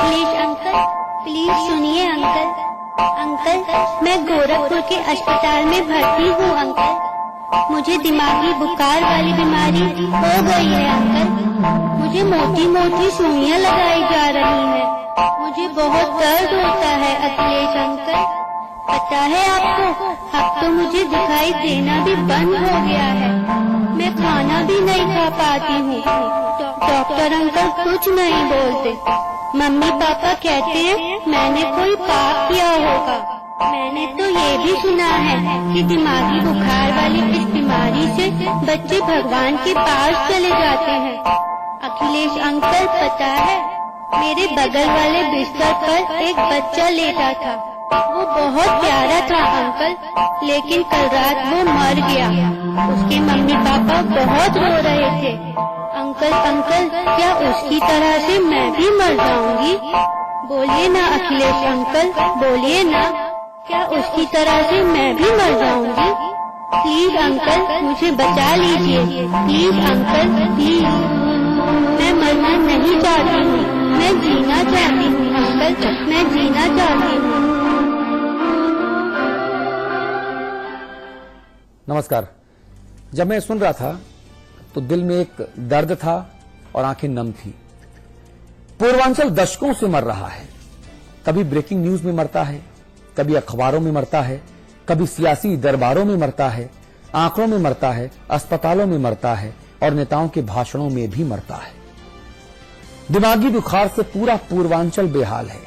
Akhilesh uncle, please सुनिए uncle. Uncle, मैं गोरखपुर के अस्पताल में भर्ती हूँ अंकल। मुझे दिमागी बुखार वाली बीमारी हो गई है अंकल। मुझे मोटी मोटी सुइयां लगाई जा रही हैं। मुझे बहुत दर्द होता है अखिलेश अंकल। पता है आपको, अब तो मुझे दिखाई देना भी बंद हो गया है। मैं खाना भी नहीं खा पाती हूँ। डॉक्टर अंकल कुछ नहीं बोलते। मम्मी पापा कहते हैं मैंने कोई पाप किया होगा। मैंने तो ये भी सुना है कि दिमागी बुखार वाली इस बीमारी से बच्चे भगवान के पास चले जाते हैं। अखिलेश अंकल, पता है मेरे बगल वाले बिस्तर पर एक बच्चा लेटा था। वो बहुत प्यारा था अंकल, लेकिन कल रात वो मर गया। उसके मम्मी पापा बहुत रो रहे थे। अंकल, क्या उसकी तरह से मैं भी मर जाऊंगी? बोलिए ना अखिलेश अंकल, बोलिए ना, क्या उसकी तरह से मैं भी मर जाऊंगी? प्लीज अंकल, मुझे बचा लीजिए। Please uncle, please. मैं मरना नहीं चाहती हूँ, मैं जीना चाहती हूँ अंकल, मैं जीना चाहती हूँ। नमस्कार। जब मैं सुन रहा था तो दिल में एक दर्द था और आंखें नम थी। पूर्वांचल दशकों से मर रहा है। कभी ब्रेकिंग न्यूज में मरता है, कभी अखबारों में मरता है, कभी सियासी दरबारों में मरता है, आंकड़ों में मरता है, अस्पतालों में मरता है और नेताओं के भाषणों में भी मरता है। दिमागी बुखार से पूरा पूर्वांचल बेहाल है।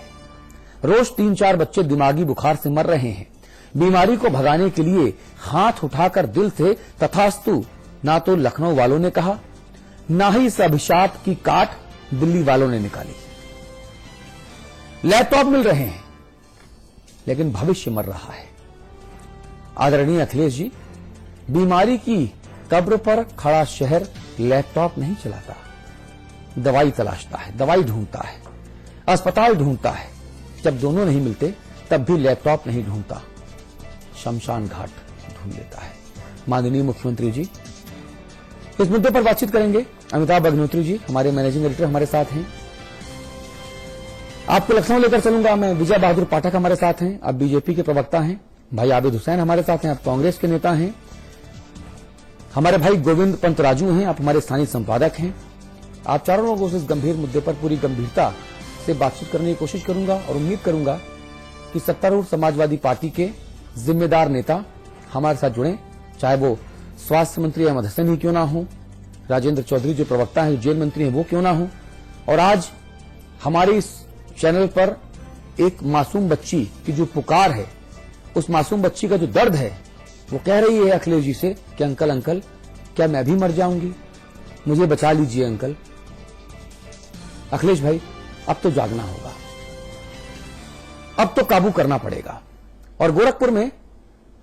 रोज 3-4 बच्चे दिमागी बुखार से मर रहे हैं। बीमारी को भगाने के लिए हाथ उठाकर दिल से तथास्तु ना तो लखनऊ वालों ने कहा, ना ही इस अभिशाप की काट दिल्ली वालों ने निकाली। लैपटॉप मिल रहे हैं लेकिन भविष्य मर रहा है। आदरणीय अखिलेश जी, बीमारी की कब्र पर खड़ा शहर लैपटॉप नहीं चलाता, दवाई तलाशता है, दवाई ढूंढता है, अस्पताल ढूंढता है। जब दोनों नहीं मिलते तब भी लैपटॉप नहीं ढूंढता, शमशान घाट ढूंढ लेता है। माननीय मुख्यमंत्री जी, इस मुद्दे पर बातचीत करेंगे। अमिताभ अग्निहोत्री जी हमारे मैनेजिंग एडिटर हमारे साथ हैं। आपको लखनऊ लेकर चलूंगा मैं। विजय बहादुर पाठक हमारे साथ हैं, आप बीजेपी के प्रवक्ता हैं। भाई आबिद हुसैन हमारे साथ हैं, आप कांग्रेस के नेता हैं। हमारे भाई गोविंद पंत राजू हैं, आप हमारे स्थानीय संपादक हैं। आप चारों लोगों से इस गंभीर मुद्दे पर पूरी गंभीरता से बातचीत करने की कोशिश करूंगा और उम्मीद करूंगा कि सत्तारूढ़ समाजवादी पार्टी के जिम्मेदार नेता हमारे साथ जुड़े, चाहे वो स्वास्थ्य मंत्री अहमद हसन ही क्यों ना हो, राजेंद्र चौधरी जो प्रवक्ता है, जेल मंत्री हैं, वो क्यों ना हो। और आज हमारे इस चैनल पर एक मासूम बच्ची की जो पुकार है, उस मासूम बच्ची का जो दर्द है, वो कह रही है अखिलेश जी से कि अंकल अंकल, क्या मैं भी मर जाऊंगी? मुझे बचा लीजिए अंकल। अखिलेश भाई, अब तो जागना होगा, अब तो काबू करना पड़ेगा। और गोरखपुर में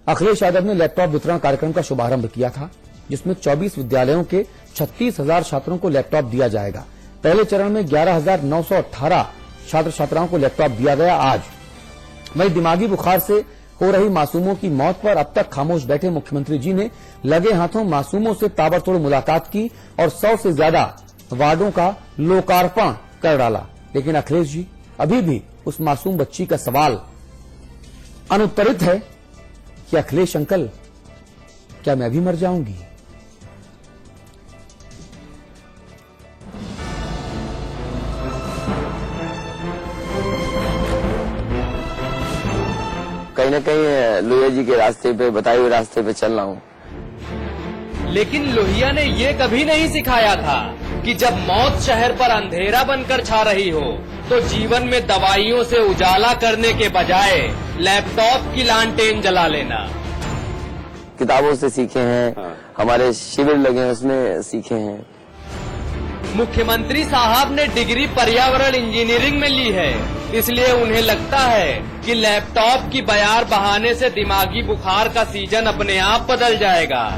अखिलेश यादव ने लैपटॉप वितरण कार्यक्रम का शुभारंभ किया था, जिसमें 24 विद्यालयों के 36,000 छात्रों को लैपटॉप दिया जाएगा। पहले चरण में 11,918 छात्र छात्राओं को लैपटॉप दिया गया आज। वहीं दिमागी बुखार से हो रही मासूमों की मौत पर अब तक खामोश बैठे मुख्यमंत्री जी ने लगे हाथों मासूमों से ताबड़तोड़ मुलाकात की और 100 से ज्यादा वार्डों का लोकार्पण कर डाला। लेकिन अखिलेश जी, अभी भी उस मासूम बच्ची का सवाल अनुत्तरित है कि अखिलेश अंकल, क्या मैं भी मर जाऊंगी? कहीं न कहीं लोहिया जी के रास्ते पे, बताए हुए रास्ते पे चल रहा हूँ। लेकिन लोहिया ने ये कभी नहीं सिखाया था कि जब मौत शहर पर अंधेरा बनकर छा रही हो तो जीवन में दवाइयों से उजाला करने के बजाय लैपटॉप की लालटेन जला लेना। किताबों से सीखे हैं, हमारे शिविर लगे हैं उसमें सीखे हैं। मुख्यमंत्री साहब ने डिग्री पर्यावरण इंजीनियरिंग में ली है, इसलिए उन्हें लगता है कि लैपटॉप की बयार बहाने से दिमागी बुखार का सीजन अपने आप बदल जाएगा।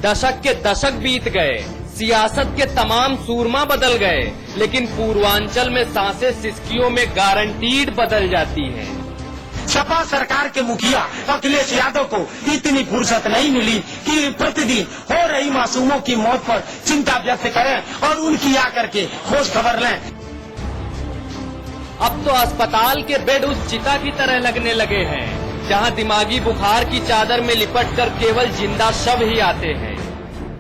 दशक के दशक बीत गए, सियासत के तमाम सूरमा बदल गए, लेकिन पूर्वांचल में सांसें सिसकियों में गारंटीड बदल जाती हैं। सपा सरकार के मुखिया अखिलेश यादव को इतनी फुर्सत नहीं मिली कि प्रतिदिन हो रही मासूमों की मौत पर चिंता व्यक्त करें और उनकी आकर के खोज खबर लें। अब तो अस्पताल के बेड उस चिता की तरह लगने लगे हैं जहां दिमागी बुखार की चादर में लिपटकर केवल जिंदा शव ही आते हैं।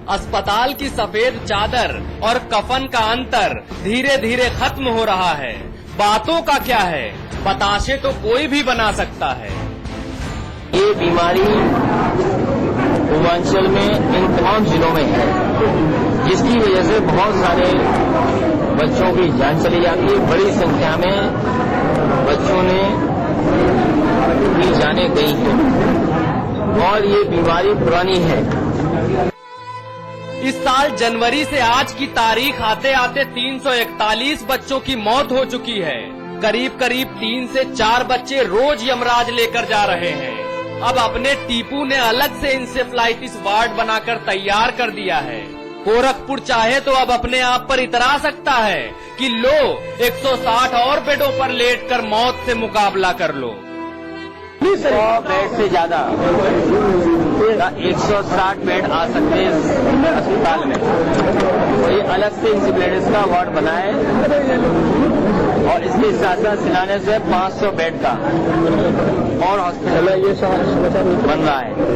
अस्पताल की सफेद चादर और कफन का अंतर धीरे धीरे खत्म हो रहा है। बातों का क्या है, बताशे तो कोई भी बना सकता है। ये बीमारी पूर्वांचल में इन तमाम जिलों में है, जिसकी वजह से बहुत सारे बच्चों की जान चली जाती है। बड़ी संख्या में बच्चों ने की जाने गई है और ये बीमारी पुरानी है। इस साल जनवरी से आज की तारीख आते आते 341 बच्चों की मौत हो चुकी है। करीब करीब 3 से 4 बच्चे रोज यमराज लेकर जा रहे हैं। अब अपने टीपू ने अलग से इंसेफ्लाइटिस वार्ड बनाकर तैयार कर दिया है। गोरखपुर चाहे तो अब अपने आप पर इतरा सकता है कि लो 160 और बेडों पर लेटकर मौत से मुकाबला कर लो। 100 बेड से ज्यादा 160 बेड आ सकते हैं अस्पताल में। तो ये अलग से इंसेफ्लाइटिस का वार्ड बनाए और इसके साथ साथ सिलाने से 500 बेड का और हॉस्पिटल ये बन रहा है।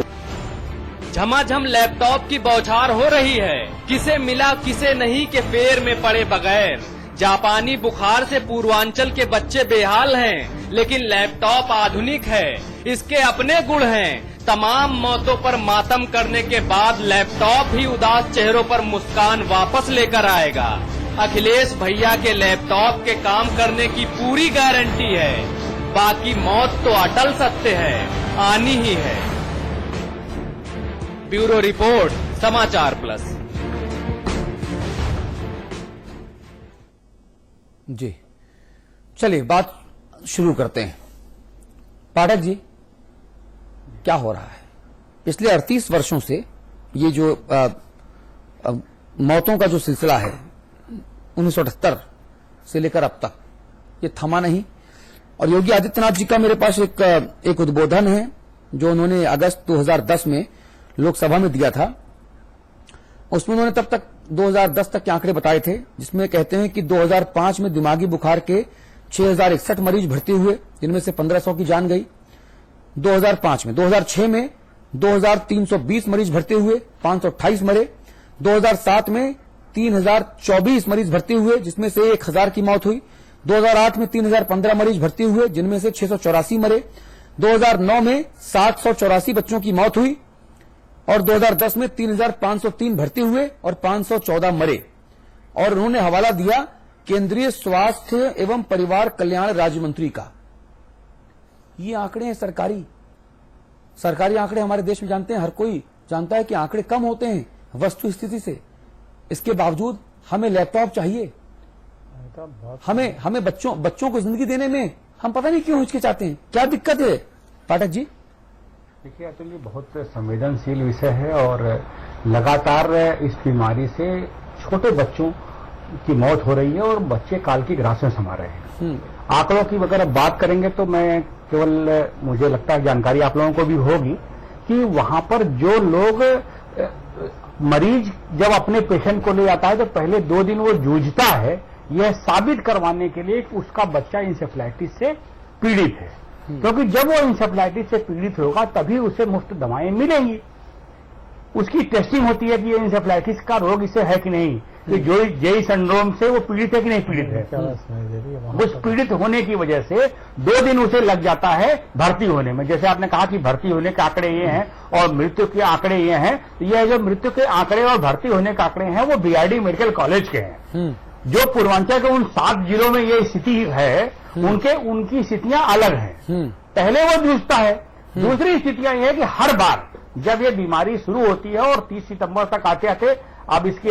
झमाझम लैपटॉप की बौछार हो रही है। किसे मिला किसे नहीं के फेर में पड़े बगैर। जापानी बुखार से पूर्वांचल के बच्चे बेहाल हैं, लेकिन लैपटॉप आधुनिक है, इसके अपने गुण हैं। तमाम मौतों पर मातम करने के बाद लैपटॉप ही उदास चेहरों पर मुस्कान वापस लेकर आएगा। अखिलेश भैया के लैपटॉप के काम करने की पूरी गारंटी है। बाकी मौत तो अटल सत्य है, आनी ही है। ब्यूरो रिपोर्ट, समाचार प्लस। जी चलिए बात शुरू करते हैं। पाठक जी, क्या हो रहा है? पिछले 38 वर्षों से ये जो मौतों का जो सिलसिला है 1978 से लेकर अब तक ये थमा नहीं। और योगी आदित्यनाथ जी का मेरे पास एक उद्बोधन है जो उन्होंने अगस्त 2010 में लोकसभा में दिया था। उसमें उन्होंने तब तक 2010 तक के आंकड़े बताए थे, जिसमें कहते हैं कि 2005 में दिमागी बुखार के 6061 मरीज भर्ती हुए, जिनमें से 1500 की जान गई 2005 में। 2006 में 2320 मरीज भर्ती हुए, 528 मरे। 2007 में 3024 मरीज भर्ती हुए, जिसमें से 1000 की मौत हुई। 2008 में 3015 मरीज भर्ती हुए, जिनमें से 684 मरे। 2009 में 784 बच्चों की मौत हुई और 2010 में 3503 भर्ती हुए और 514 मरे। और उन्होंने हवाला दिया केंद्रीय स्वास्थ्य एवं परिवार कल्याण राज्य मंत्री का। ये आंकड़े हैं सरकारी आंकड़े हमारे देश में जानते हैं, हर कोई जानता है कि आंकड़े कम होते हैं वस्तु स्थिति से। इसके बावजूद हमें लैपटॉप चाहिए, हमें बच्चों को जिंदगी देने में हम पता नहीं क्यों हिचकिचाते हैं। क्या दिक्कत है पाठक जी? देखिए अतुल, ये बहुत संवेदनशील विषय है और लगातार इस बीमारी से छोटे बच्चों की मौत हो रही है और बच्चे काल की ग्रास में समा रहे हैं। आंकड़ों की अगर बात करेंगे तो मैं केवल, मुझे लगता है जानकारी आप लोगों को भी होगी कि वहां पर जो लोग मरीज जब अपने पेशेंट को ले आता है तो पहले 2 दिन वो जूझता है यह साबित करवाने के लिए कि उसका बच्चा इंसेफ्लाइटिस से पीड़ित है, क्योंकि जब वो इंसेफ्लाइटिस से पीड़ित होगा तभी उसे मुफ्त दवाएं मिलेंगी। उसकी टेस्टिंग होती है कि ये इंसेफ्लाइटिस का रोग इसे है कि नहीं, कि जो जेई सिंड्रोम से वो पीड़ित है कि नहीं पीड़ित है। उस पीड़ित होने की वजह से 2 दिन उसे लग जाता है भर्ती होने में। जैसे आपने कहा कि भर्ती होने के आंकड़े ये हैं और मृत्यु के आंकड़े ये हैं, ये जो मृत्यु के आंकड़े और भर्ती होने के आंकड़े हैं वो बीआरडी मेडिकल कॉलेज के हैं। जो पूर्वांचल के उन 7 जिलों में ये स्थिति है उनकी स्थितियां अलग हैं। पहले वो जूझता है। दूसरी स्थितियां ये है कि हर बार जब ये बीमारी शुरू होती है और 30 सितंबर तक आते आते अब इसके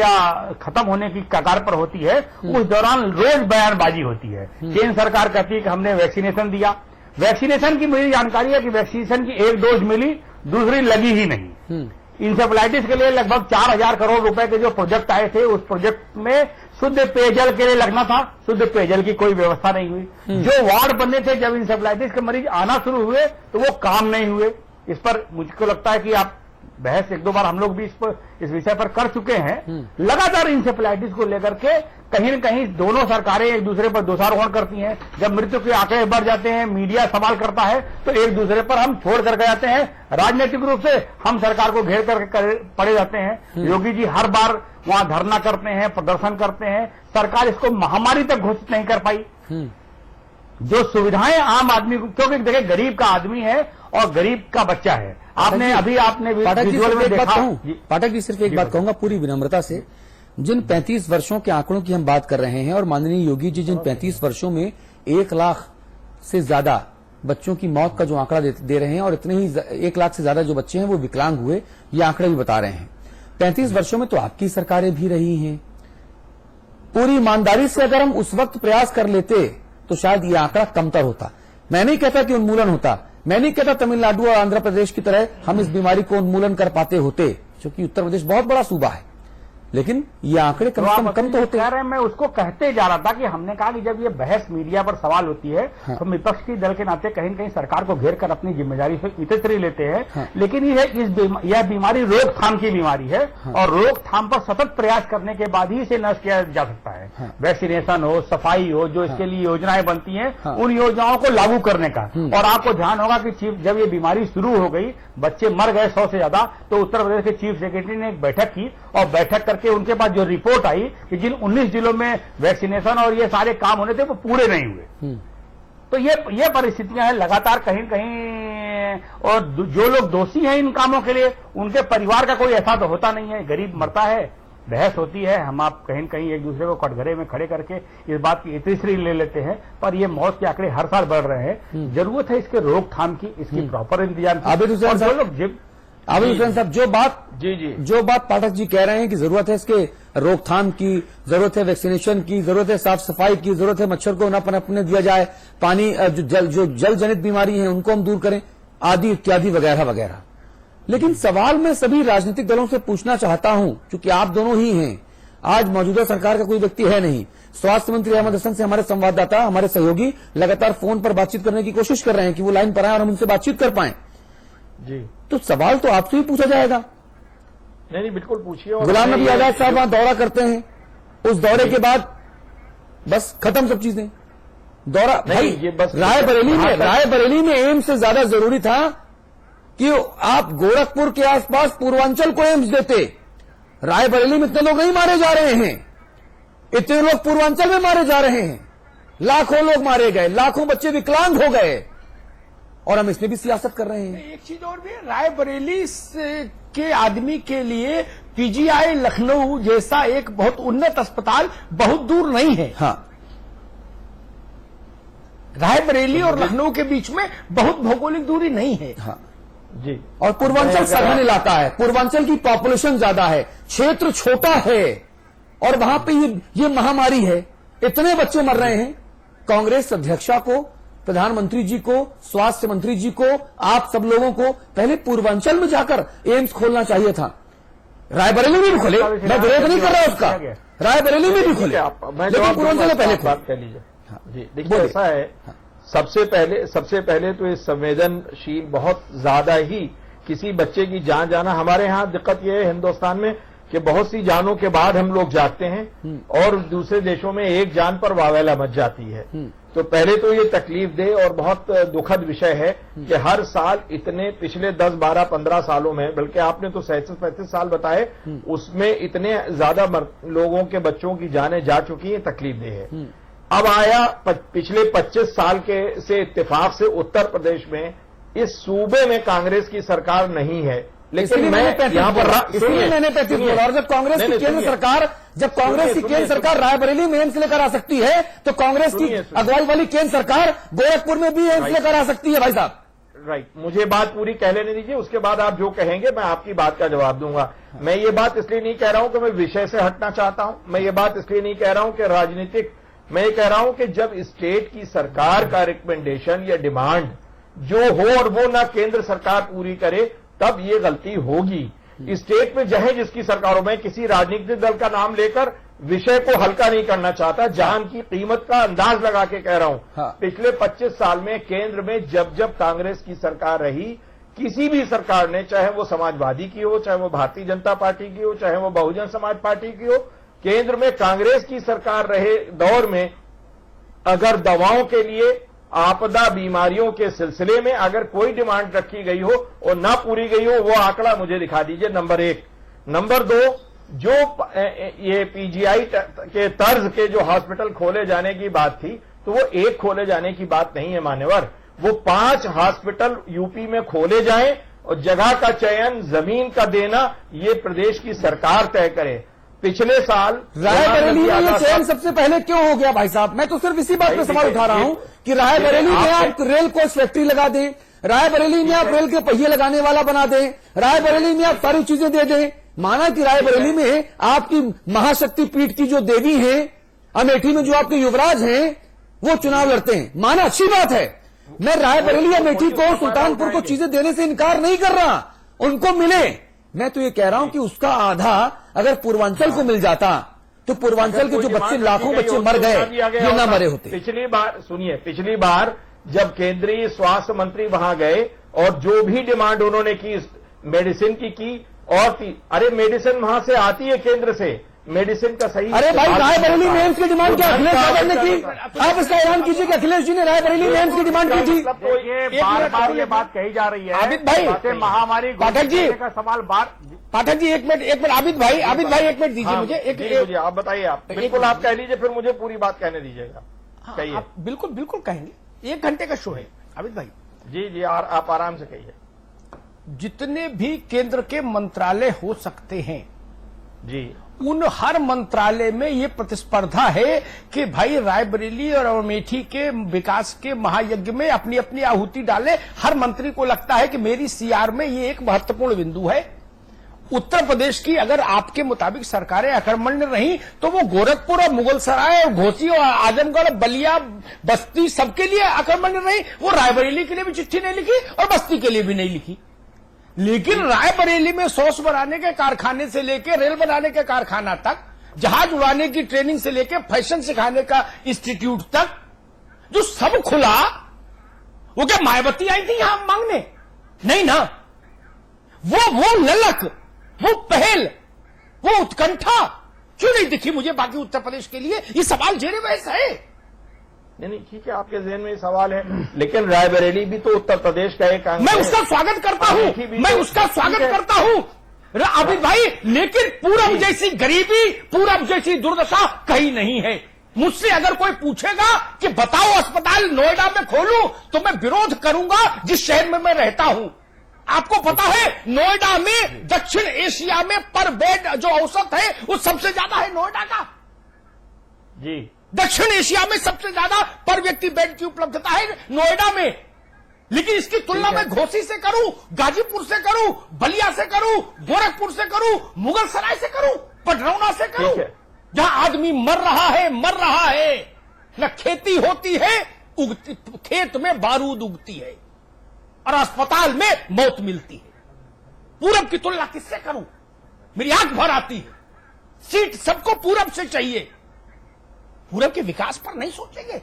खत्म होने की कगार पर होती है, उस दौरान रोज बयानबाजी होती है। केंद्र सरकार कहती है कि हमने वैक्सीनेशन दिया। वैक्सीनेशन की मेरी जानकारी है कि वैक्सीनेशन की 1 डोज मिली, दूसरी लगी ही नहीं। इंसेफ्लाइटिस के लिए लगभग 4000 करोड़ रुपए के जो प्रोजेक्ट आए थे, उस प्रोजेक्ट में शुद्ध पेयजल के लिए लगना था, शुद्ध पेयजल की कोई व्यवस्था नहीं हुई। जो वार्ड बनने थे जब इंसेफ्लाइटिस के मरीज आना शुरू हुए तो वो काम नहीं हुए। इस पर मुझको लगता है कि आप बहस एक दो बार हम लोग भी इस विषय पर कर चुके हैं। लगातार इंसेफेलाइटिस को लेकर के कहीं न कहीं दोनों सरकारें एक दूसरे पर दोषारोपण करती हैं। जब मृत्यु के आंकड़े बढ़ जाते हैं, मीडिया सवाल करता है, तो एक दूसरे पर हम छोड़ करके जाते हैं। राजनीतिक रूप से हम सरकार को घेर करके पड़े जाते हैं। योगी जी हर बार वहां धरना करते हैं, प्रदर्शन करते हैं, सरकार इसको महामारी तक घोषित नहीं कर पाई। जो सुविधाएं आम आदमी को, क्योंकि देखिए गरीब का आदमी है और गरीब का बच्चा है। आपने विजुअल में देखा। पाठक जी सिर्फ एक बात कहूंगा पूरी विनम्रता से, जिन 35 वर्षों के आंकड़ों की हम बात कर रहे हैं और माननीय योगी जी जिन 35 वर्षों में 1 लाख से ज्यादा बच्चों की मौत का जो आंकड़ा दे रहे हैं और इतने ही 1 लाख से ज्यादा जो बच्चे हैं वो विकलांग हुए, ये आंकड़े भी बता रहे हैं। 35 वर्षों में तो आपकी सरकारें भी रही हैं। पूरी ईमानदारी से अगर हम उस वक्त प्रयास कर लेते तो शायद ये आंकड़ा कमतर होता। मैं नहीं कहता कि उन्मूलन होता, मैं नहीं कहता तमिलनाडु और आंध्र प्रदेश की तरह हम इस बीमारी को उन्मूलन कर पाते होते, क्योंकि उत्तर प्रदेश बहुत बड़ा सूबा है, लेकिन ये आंकड़े कम से कम तो होते कह रहे हैं। मैं उसको कहते जा रहा था कि हमने कहा कि जब ये बहस मीडिया पर सवाल होती है, हाँ। तो विपक्ष की दल के नाते कहीं न कहीं सरकार को घेर कर अपनी जिम्मेदारी से इतनी लेते हैं, हाँ। लेकिन यह बीमारी रोकथाम की बीमारी है, हाँ। और रोकथाम पर सतत प्रयास करने के बाद ही इसे नष्ट किया जा सकता है, हाँ। वैक्सीनेशन हो, सफाई हो, जो इसके लिए योजनाएं बनती हैं, हाँ। उन योजनाओं को लागू करने का। और आपको ध्यान होगा कि जब ये बीमारी शुरू हो गई, बच्चे मर गए 100 से ज्यादा, तो उत्तर प्रदेश के चीफ सेक्रेटरी ने एक बैठक की और बैठक करके उनके पास जो रिपोर्ट आई कि जिन 19 जिलों में वैक्सीनेशन और ये सारे काम होने थे वो पूरे नहीं हुए। तो ये परिस्थितियां हैं लगातार कहीं कहीं, और जो लोग दोषी हैं इन कामों के लिए उनके परिवार का कोई ऐसा तो होता नहीं है। गरीब मरता है, बहस होती है, हम आप कहीं कहीं एक दूसरे को कटघरे में खड़े करके इस बात की इतनी ले लेते हैं, पर ये मौत के आंकड़े हर साल बढ़ रहे हैं। जरूरत है इसके रोकथाम की, इसकी प्रॉपर इंतजाम की। आबिद हुसैन साहब, जो बात पाठक जी कह रहे हैं कि जरूरत है इसके रोकथाम की, जरूरत है वैक्सीनेशन की, जरूरत है साफ सफाई की, जरूरत है मच्छर को न पनपने दिया जाए, पानी जो जल जनित बीमारी है उनको हम दूर करें, आदि इत्यादि वगैरह वगैरह। लेकिन सवाल मैं सभी राजनीतिक दलों से पूछना चाहता हूं, क्योंकि आप दोनों ही हैं, आज मौजूदा सरकार का कोई व्यक्ति है नहीं। स्वास्थ्य मंत्री अहमद हसन से हमारे संवाददाता, हमारे सहयोगी लगातार फोन पर बातचीत करने की कोशिश कर रहे हैं कि वो लाइन पर आए और हम उनसे बातचीत कर पाएं। जी, तो सवाल तो आपसे ही पूछा जाएगा। नहीं, बिल्कुल पूछिए। गुलाम नबी आजाद साहब वहां दौरा करते हैं, उस दौरे के बाद बस खत्म सब चीजें। दौरा भाई ये बस रायबरेली में एम्स से ज्यादा जरूरी था कि आप गोरखपुर के आसपास पूर्वांचल को एम्स देते। रायबरेली में इतने लोग नहीं मारे जा रहे हैं, इतने लोग पूर्वांचल में मारे जा रहे हैं। लाखों लोग मारे गए, लाखों बच्चे विकलांग हो गए, और हम इसमें भी सियासत कर रहे हैं। एक चीज और भी है, रायबरेली के आदमी के लिए पीजीआई लखनऊ जैसा एक बहुत उन्नत अस्पताल बहुत दूर नहीं है। हाँ, रायबरेली और लखनऊ के बीच में बहुत भौगोलिक दूरी नहीं है। हाँ जी, और पूर्वांचल सघन इलाका है, पूर्वांचल की पॉपुलेशन ज्यादा है, क्षेत्र छोटा है, और वहां पे ये महामारी है, इतने बच्चे मर रहे हैं। कांग्रेस अध्यक्षा को, प्रधानमंत्री जी को, स्वास्थ्य मंत्री जी को, आप सब लोगों को पहले पूर्वांचल में जाकर एम्स खोलना चाहिए था। रायबरेली में भी खोले, मैं विरोध नहीं कर रहा उसका, रायबरेली में भी खोले, लेकिन पूर्वांचल में पहले बात कर लीजिए। जी, देखिए ऐसा है, सबसे पहले तो ये संवेदनशील बहुत ज्यादा ही किसी बच्चे की जान जाना। हमारे यहाँ दिक्कत यह है हिंदुस्तान में कि बहुत सी जानों के बाद हम लोग जागते हैं, और दूसरे देशों में एक जान पर वावेला मच जाती है। तो पहले तो ये तकलीफ दे और बहुत दुखद विषय है कि हर साल इतने पिछले 10, 12, 15 सालों में, बल्कि आपने तो 37-35 साल बताए, उसमें इतने ज्यादा लोगों के बच्चों की जानें जा चुकी हैं, तकलीफ दे है। अब आया पिछले 25 साल के से इत्तेफाक से उत्तर प्रदेश में, इस सूबे में कांग्रेस की सरकार नहीं है, लेकिन मैं यहाँ पर इसलिए मैंने 35 बोला। और जब कांग्रेस की केंद्र सरकार रायबरेली में एम्स लेकर आ सकती है, तो कांग्रेस की अगुवाई वाली केंद्र सरकार गोरखपुर में भी एम्स लेकर आ सकती है। भाई साहब राइट, मुझे बात पूरी कह लेने दीजिए, उसके बाद आप जो कहेंगे मैं आपकी बात का जवाब दूंगा। मैं ये बात इसलिए नहीं कह रहा हूं कि मैं विषय से हटना चाहता हूं, मैं ये बात इसलिए नहीं कह रहा हूं कि राजनीतिक, मैं ये कह रहा हूं कि जब स्टेट की सरकार का रिकमेंडेशन या डिमांड जो हो और वो ना केंद्र सरकार पूरी करे, तब ये गलती होगी। स्टेट में चाहे जिसकी सरकारों में, किसी राजनीतिक दल का नाम लेकर विषय को हल्का नहीं करना चाहता, जान की कीमत का अंदाज लगा के कह रहा हूं। हाँ। पिछले 25 साल में केंद्र में जब जब कांग्रेस की सरकार रही, किसी भी सरकार ने, चाहे वो समाजवादी की हो, चाहे वो भारतीय जनता पार्टी की हो, चाहे वो बहुजन समाज पार्टी की हो, केंद्र में कांग्रेस की सरकार रहे दौर में अगर दवाओं के लिए, आपदा बीमारियों के सिलसिले में अगर कोई डिमांड रखी गई हो और ना पूरी गई हो, वो आंकड़ा मुझे दिखा दीजिए, नंबर 1। नंबर 2, जो ये पीजीआई के तर्ज के जो हॉस्पिटल खोले जाने की बात थी, तो वो एक खोले जाने की बात नहीं है मान्यवर, वो 5 हॉस्पिटल यूपी में खोले जाएं और जगह का चयन, जमीन का देना ये प्रदेश की सरकार तय करे। पिछले साल रायबरेली में ये चयन सबसे पहले क्यों हो गया भाई साहब? मैं तो सिर्फ इसी बात पे सवाल उठा रहा हूं कि रायबरेली में आप रेल कोच फैक्ट्री लगा दें, रायबरेली में आप रेल के पहिए लगाने वाला बना दें, रायबरेली में आप सारी चीजें दे दें। माना कि रायबरेली में आपकी महाशक्ति पीठ की जो देवी हैं, अमेठी में जो आपके युवराज हैं, वो चुनाव लड़ते हैं, माना अच्छी बात है। मैं रायबरेली, अमेठी को, सुल्तानपुर को चीजें देने से इनकार नहीं कर रहा, उनको मिले। मैं तो ये कह रहा हूं कि उसका आधा अगर पूर्वांचल को मिल जाता तो पूर्वांचल के जो बच्चे, लाखों बच्चे मर गए, ये ना मरे होते। पिछली बार सुनिए, पिछली बार जब केंद्रीय स्वास्थ्य मंत्री वहां गए और जो भी डिमांड उन्होंने की मेडिसिन की और थी, अरे मेडिसिन वहां से आती है केंद्र से, मेडिसिन का सही। अरे भाई, रायबरेली में एम्स की डिमांड क्या अखिलेश यादव ने की? आप इसका ऐलान कीजिए कि अखिलेश जी ने रायबरेली में एम्स की डिमांड की थी। तो ये बार-बार ये बात कही जा रही है आबिद भाई, महामारी पाठक जी का सवाल पाठक जी एक मिनट आबिद भाई एक मिनट दीजिए मुझे मुझे आप बताइए, आप बिल्कुल आप कह लीजिए, फिर मुझे पूरी बात कहने दीजिएगा। कहिए। बिल्कुल बिल्कुल कहेंगे, 1 घंटे का शो है आबिद भाई। जी आप आराम से कहिए। जितने भी केंद्र के मंत्रालय हो सकते हैं जी, उन हर मंत्रालय में ये प्रतिस्पर्धा है कि भाई रायबरेली और अमेठी के विकास के महायज्ञ में अपनी अपनी आहुति डाले। हर मंत्री को लगता है कि मेरी सीआर में ये एक महत्वपूर्ण बिंदु है। उत्तर प्रदेश की अगर आपके मुताबिक सरकारें अकर्मण्य रही तो वो गोरखपुर और मुगलसराय और घोसी और आजमगढ़, बलिया, बस्ती सबके लिए अकर्मण्य रही। वो रायबरेली के लिए भी चिट्ठी नहीं लिखी और बस्ती के लिए भी नहीं लिखी। लेकिन रायबरेली में सॉस बनाने के कारखाने से लेकर रेल बनाने के कारखाना तक, जहाज उड़ाने की ट्रेनिंग से लेकर फैशन सिखाने का इंस्टीट्यूट तक जो सब खुला, वो क्या मायावती आई थी यहां मांगने? नहीं ना। वो ललक, वो पहल, वो उत्कंठा क्यों नहीं दिखी मुझे बाकी उत्तर प्रदेश के लिए? ये सवाल जेरे बहस है। नहीं ठीक है, आपके जहन में सवाल है, लेकिन रायबरेली भी तो उत्तर प्रदेश का एक अंग है। मैं उसका स्वागत करता हूं, मैं उसका स्वागत करता हूं आबिद भाई, लेकिन पूरब जैसी गरीबी, पूरब जैसी दुर्दशा कहीं नहीं है। मुझसे अगर कोई पूछेगा कि बताओ अस्पताल नोएडा में खोलूं, तो मैं विरोध करूंगा जिस शहर में मैं रहता हूं। आपको पता है नोएडा में दक्षिण एशिया में पर बेड जो औसत है वो सबसे ज्यादा है नोएडा का। जी, दक्षिण एशिया में सबसे ज्यादा पर व्यक्ति बेड की उपलब्धता है नोएडा में। लेकिन इसकी तुलना मैं घोसी से करूं, गाजीपुर से करूं, बलिया से करूं, गोरखपुर से करूं, मुगलसराय से करूं, पटरौना से करूं, जहां आदमी मर रहा है, न खेती होती है, खेत में बारूद उगती है और अस्पताल में मौत मिलती है। पूरब की तुलना किससे करूं? मेरी आंख भर आती है। सीट सबको पूरब से चाहिए, पूरब के विकास पर नहीं सोचेंगे।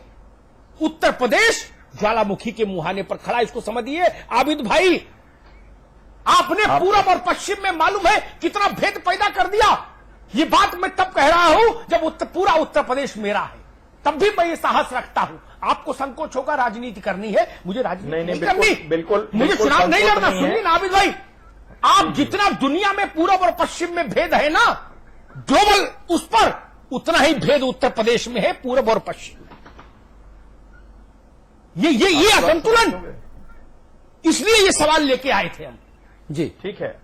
उत्तर प्रदेश ज्वालामुखी के मुहाने पर खड़ा, इसको समझिए आबिद भाई। आपने पूरब और पश्चिम में मालूम है कितना भेद पैदा कर दिया। ये बात मैं तब कह रहा हूं जब पूरा उत्तर प्रदेश मेरा है, तब भी मैं ये साहस रखता हूं। आपको संकोच होगा, राजनीति करनी है, मुझे राजनीति नहीं करनी, बिल्कुल मुझे चुनाव नहीं लड़ना। सुनिए ना आबिद भाई, आप जितना दुनिया में पूरब और पश्चिम में भेद है ना, ग्लोबल उस पर उतना ही भेद उत्तर प्रदेश में है, पूरब और पश्चिम में। ये असंतुलन, इसलिए ये सवाल लेके आए थे हम। जी ठीक है,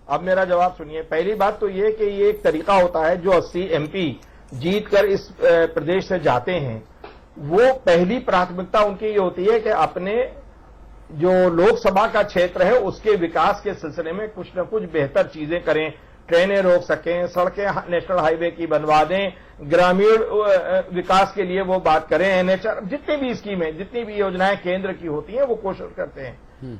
अब मेरा जवाब सुनिए। पहली बात तो ये कि ये एक तरीका होता है, जो 80 MP जीतकर इस प्रदेश से जाते हैं, वो पहली प्राथमिकता उनकी ये होती है कि अपने जो लोकसभा का क्षेत्र है उसके विकास के सिलसिले में कुछ न कुछ बेहतर चीजें करें। ट्रेनें रोक सकें, सड़कें नेशनल हाईवे की बनवा दें, ग्रामीण विकास के लिए वो बात करें, NHR, जितनी भी स्कीमें, जितनी भी योजनाएं केंद्र की होती हैं वो कोशिश करते हैं।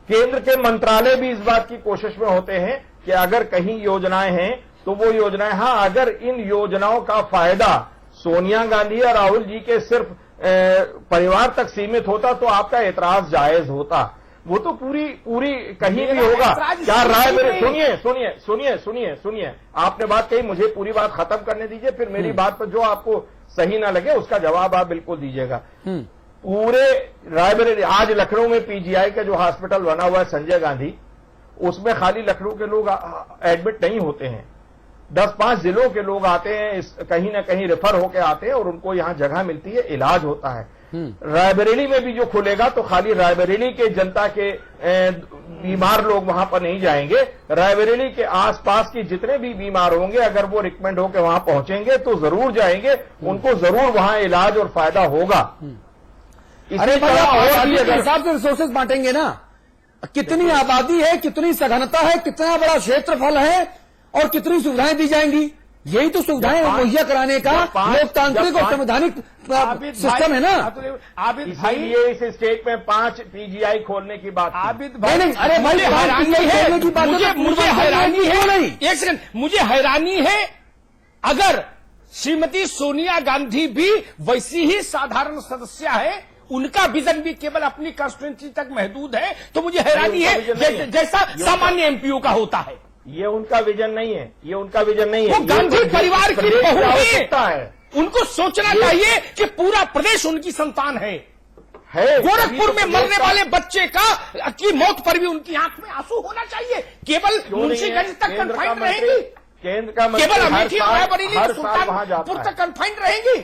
केंद्र के मंत्रालय भी इस बात की कोशिश में होते हैं कि अगर कहीं योजनाएं हैं तो वो योजनाएं, हाँ, अगर इन योजनाओं का फायदा सोनिया गांधी और राहुल जी के सिर्फ परिवार तक सीमित होता तो आपका एतराज जायज होता। वो तो पूरी कहीं भी होगा। क्या रायबरेली, सुनिए, आपने बात कही, मुझे पूरी बात खत्म करने दीजिए, फिर मेरी बात पर जो आपको सही ना लगे उसका जवाब आप बिल्कुल दीजिएगा। पूरे रायबरेली, आज लखनऊ में पीजीआई का जो हॉस्पिटल बना हुआ है संजय गांधी, उसमें खाली लखनऊ के लोग एडमिट नहीं होते हैं, 10-5 जिलों के लोग आते हैं, कहीं ना कहीं रेफर होके आते हैं और उनको यहां जगह मिलती है, इलाज होता है। रायबरेली में भी जो खुलेगा तो खाली रायबरेली के जनता के बीमार लोग वहां पर नहीं जाएंगे, रायबरेली के आसपास के जितने भी बीमार होंगे अगर वो रिकमेंड होकर वहां पहुंचेंगे तो जरूर जाएंगे, उनको जरूर वहां इलाज और फायदा होगा। अरे हिसाब से रिसोर्सेज बांटेंगे ना, कितनी आबादी है, कितनी सघनता है, कितना बड़ा क्षेत्रफल है और कितनी सुविधाएं दी जाएंगी, यही तो सुविधाएं मुहैया कराने का लोकतांत्रिक और संवैधानिक सिस्टम है ना। आबिद भाई, ये इस स्टेट में 5 पीजीआई खोलने की बात। आबिद भाई, अरे भाई हैरानी है, मुझे हैरानी है नहीं, एक सेकंड, मुझे हैरानी है अगर श्रीमती सोनिया गांधी भी वैसी ही साधारण सदस्य है, उनका विजन भी केवल अपनी कंस्टिट्यूंसी तक महदूद है, तो मुझे हैरानी है जैसा सामान्य एमपीओ का होता है। ये उनका विजन नहीं है, ये उनका विजन नहीं है। वो गांधी परिवार की बहू है, उनको सोचना चाहिए कि पूरा प्रदेश उनकी संतान है। गोरखपुर में मरने वाले बच्चे की मौत पर भी उनकी आंख में आंसू होना चाहिए। केवल मुंशीगंज तक कन्फाइंड रहेगी, केंद्र का केवल अमेठी और रायबरेली सुल्तानपुर तक कन्फाइंड रहेंगी?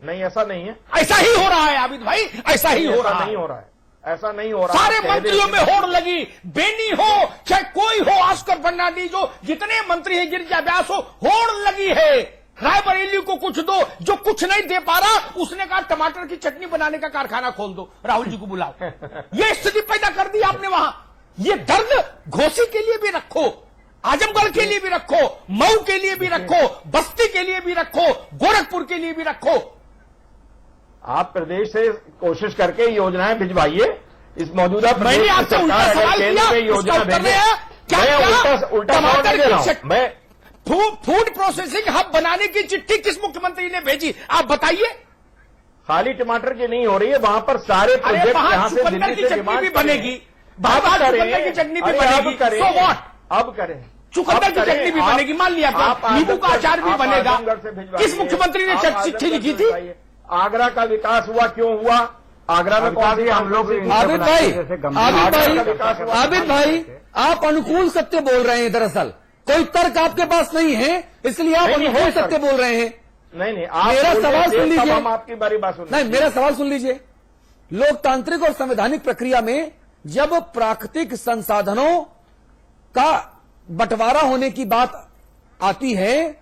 नहीं, ऐसा नहीं है। ऐसा ही हो रहा है आबिद भाई, ऐसा ही हो रहा नहीं हो रहा है, ऐसा नहीं हो रहा। सारे मंत्रियों में होड़ लगी, बेनी हो चाहे कोई हो, ऑस्कर फर्नांडीज हो, जितने मंत्री हैं, गिरिजा व्यास हो, होड़ लगी है। रायबरेली को कुछ दो, जो कुछ नहीं दे पा रहा उसने कहा टमाटर की चटनी बनाने का कारखाना खोल दो, राहुल जी को बुलाओ। ये स्थिति पैदा कर दी आपने वहां। ये दर्द घोसी के लिए भी रखो, आजमगढ़ के लिए भी रखो, मऊ के लिए भी रखो, बस्ती के लिए भी रखो, गोरखपुर के लिए भी रखो। आप प्रदेश से कोशिश करके योजनाएं भिजवाइए। इस मौजूदा मैंने आपसे उल्टा सवाल किया, योजना उल्टा मैं फूड प्रोसेसिंग हब बनाने की चिट्ठी किस मुख्यमंत्री ने भेजी, आप बताइए। खाली टमाटर की नहीं हो रही है, वहां पर सारे प्रोजेक्ट यहां से दिल्ली से चटनी भी बनेगी, चुकंदर की चटनी भी बनेगी, सो व्हाट, अब करें। चुकंदर की चटनी भी बनेगी, मान लिया नींबू का अचार भी बनेगा। किस मुख्यमंत्री ने चिट्ठी लिखी थी? आगरा का विकास हुआ, क्यों हुआ? आगरा में कौन सी हम लोग। आबिद भाई, आप अनुकूल सत्य बोल रहे हैं, दरअसल कोई तर्क आपके पास नहीं है, इसलिए आप अनुकूल सत्य बोल रहे हैं। नहीं, मेरा सवाल सुन लीजिए, हम आपकी बारी बात सुन। नहीं, मेरा सवाल सुन लीजिए। लोकतांत्रिक और संवैधानिक प्रक्रिया में जब प्राकृतिक संसाधनों का बंटवारा होने की बात आती है,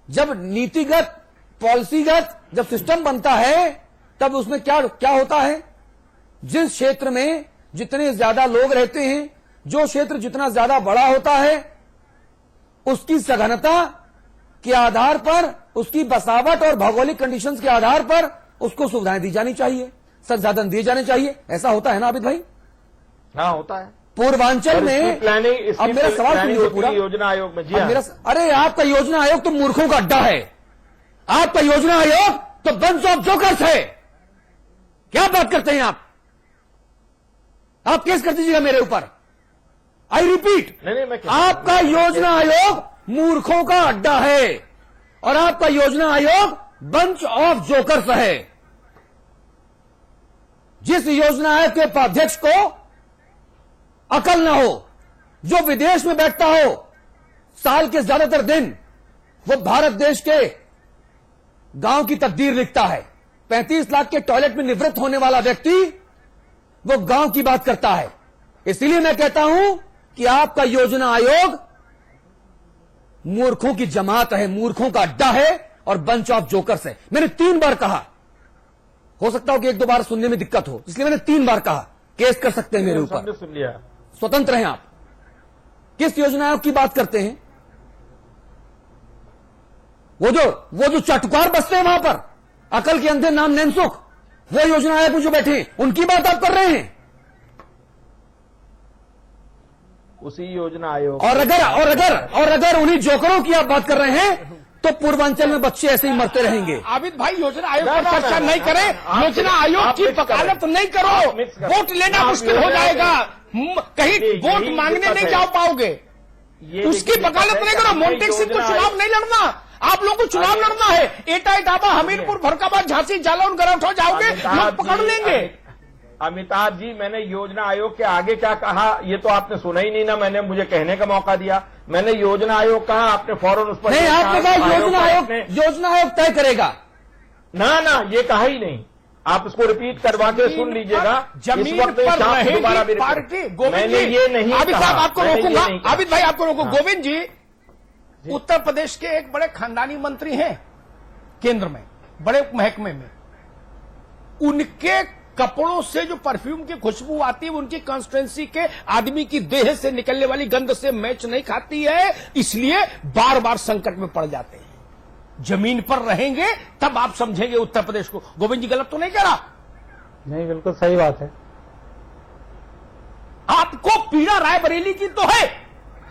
जब नीतिगत पॉलिसीगत जब सिस्टम बनता है, तब उसमें क्या होता है, जिस क्षेत्र में जितने ज्यादा लोग रहते हैं, जो क्षेत्र जितना ज्यादा बड़ा होता है, उसकी सघनता के आधार पर, उसकी बसावट और भौगोलिक कंडीशंस के आधार पर उसको सुविधाएं दी जानी चाहिए, संसाधन दिए जाने चाहिए। ऐसा होता है ना आबिद भाई? हाँ, होता है। पूर्वांचल में प्लानिंग, अब मेरा सवाल सुनिए पूरा। योजना आयोग में जी हाँ। अरे आपका योजना आयोग तो मूर्खों का अड्डा है। आपका योजना आयोग तो बंच ऑफ जोकर्स है। क्या बात करते हैं आप केस कर दीजिएगा मेरे ऊपर। आई रिपीट, आपका योजना आयोग मूर्खों का अड्डा है और आपका योजना आयोग बंच ऑफ जोकर्स है। जिस योजना आयोग के उपाध्यक्ष को अकल ना हो, जो विदेश में बैठता हो साल के ज्यादातर दिन, वो भारत देश के गांव की तकदीर लिखता है। 35 लाख के टॉयलेट में निवृत्त होने वाला व्यक्ति वो गांव की बात करता है। इसलिए मैं कहता हूं कि आपका योजना आयोग मूर्खों की जमात है, मूर्खों का अड्डा है और बंच ऑफ जोकर्स है। मैंने 3 बार कहा, हो सकता हो कि 1-2 बार सुनने में दिक्कत हो, इसलिए मैंने 3 बार कहा। केस कर सकते हैं मेरे ऊपर, सुन लिया, स्वतंत्र हैं आप। किस योजना आयोग की बात करते हैं? वो जो चटकार बसते हैं वहां पर, अकल के अंधे नाम नैनसुख, वो योजना आयोग में जो बैठे हैं, उनकी बात आप कर रहे हैं। उसी योजना आयोग और अगर उन्हीं जोकरों की आप बात कर रहे हैं, तो पूर्वांचल में बच्चे ऐसे ही मरते रहेंगे। आबिद भाई, योजना आयोग पर चर्चा नहीं करें, योजना आयोग की वकालत नहीं करो, वोट लेना मुश्किल हो जाएगा, कहीं वोट मांगने नहीं जा पाओगे, उसकी वकालत नहीं करो। मोन्टेक सिंह को चुनाव नहीं लड़ना, आप लोगों को चुनाव लड़ना है। एटा इटावा, हमीरपुर, फरक्काबाद, झांसी, जालौन, गरौठा जाओगे, लोग पकड़ लेंगे। अमिताभ जी, मैंने योजना आयोग के आगे क्या कहा ये तो आपने सुना ही नहीं ना, मैंने मुझे कहने का मौका दिया। मैंने योजना आयोग कहा, आपने फौरन उस पर नहीं, आपने कहा योजना आयोग तय करेगा। ना ये कहा ही नहीं, आप उसको रिपीट करवा के सुन लीजिएगा। जमीन पर रहेगी पार्टी। गोविंद जी, ये नहीं, आबिद साहब आपको रोकूंगा, आबिद भाई आपको रोकूंगा। गोविंद जी उत्तर प्रदेश के एक बड़े खानदानी मंत्री हैं केंद्र में, बड़े महकमे में, उनके कपड़ों से जो परफ्यूम की खुशबू आती है उनकी कॉन्स्टिट्यूंसी के आदमी की देह से निकलने वाली गंध से मैच नहीं खाती है, इसलिए बार बार संकट में पड़ जाते हैं। जमीन पर रहेंगे तब आप समझेंगे उत्तर प्रदेश को। गोविंद जी गलत तो नहीं कह रहा? नहीं, बिल्कुल सही बात है। आपको पीड़ा रायबरेली की तो है।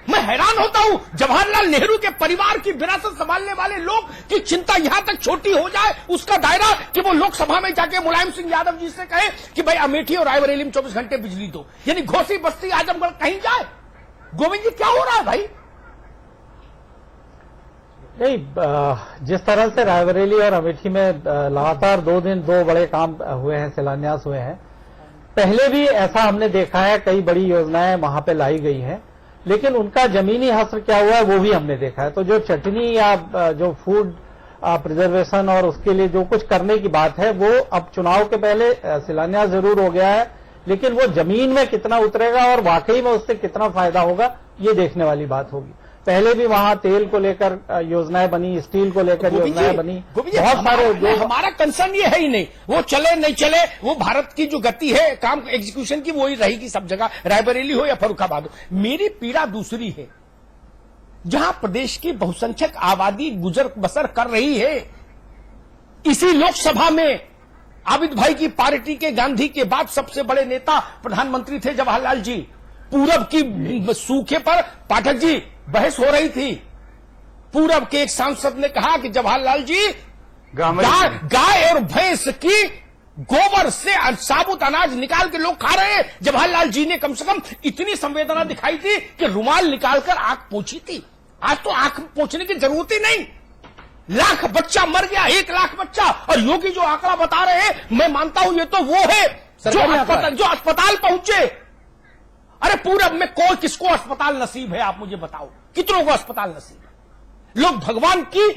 मैं हैरान होता हूं जवाहरलाल नेहरू के परिवार की विरासत संभालने वाले लोग की चिंता यहां तक छोटी हो जाए, उसका दायरा कि वो लोकसभा में जाके मुलायम सिंह यादव जी से कहे कि भाई अमेठी और रायबरेली में 24 घंटे बिजली दो, यानी घोसी, बस्ती, आजमगढ़ कहीं जाए। गोविंद जी क्या हो रहा है भाई? नहीं, जिस तरह से रायबरेली और अमेठी में लगातार 2 दिन 2 बड़े काम हुए हैं, शिलान्यास हुए हैं, पहले भी ऐसा हमने देखा है, कई बड़ी योजनाएं वहां पे लाई गई हैं, लेकिन उनका जमीनी हस्र क्या हुआ है वो भी हमने देखा है। तो जो चटनी या जो फूड प्रिजर्वेशन और उसके लिए जो कुछ करने की बात है वो अब चुनाव के पहले शिलान्यास जरूर हो गया है, लेकिन वो जमीन में कितना उतरेगा और वाकई में उससे कितना फायदा होगा ये देखने वाली बात होगी। पहले भी वहां तेल को लेकर योजनाएं बनी, स्टील को लेकर योजनाएं बनी, बहुत सारे उद्योग। हमारा कंसर्न ये है ही नहीं, वो चले नहीं चले, वो भारत की जो गति है काम एग्जीक्यूशन की वही रहेगी सब जगह, रायबरेली हो या फर्रुखाबाद हो। मेरी पीड़ा दूसरी है, जहां प्रदेश की बहुसंख्यक आबादी गुजर बसर कर रही है, इसी लोकसभा में आबिद भाई की पार्टी के गांधी के बाद सबसे बड़े नेता प्रधानमंत्री थे जवाहरलाल जी। पूरब की सूखे पर पाठक जी बहस हो रही थी। पूरब के एक सांसद ने कहा कि जवाहरलाल जी गाय और भैंस की गोबर से साबुत अनाज निकाल के लोग खा रहे हैं। जवाहरलाल जी ने कम से कम इतनी संवेदना दिखाई थी कि रुमाल निकालकर आंख पोंछी थी। आज तो आंख पोंछने की जरूरत ही नहीं। लाख बच्चा मर गया, 1 लाख बच्चा, और योगी जो आंकड़ा बता रहे हैं मैं मानता हूं ये तो वो है जो अस्पताल पहुंचे। अरे पूरब में कोई किसको अस्पताल नसीब है? आप मुझे बताओ, कितनों को अस्पताल नसीब है? लोग भगवान की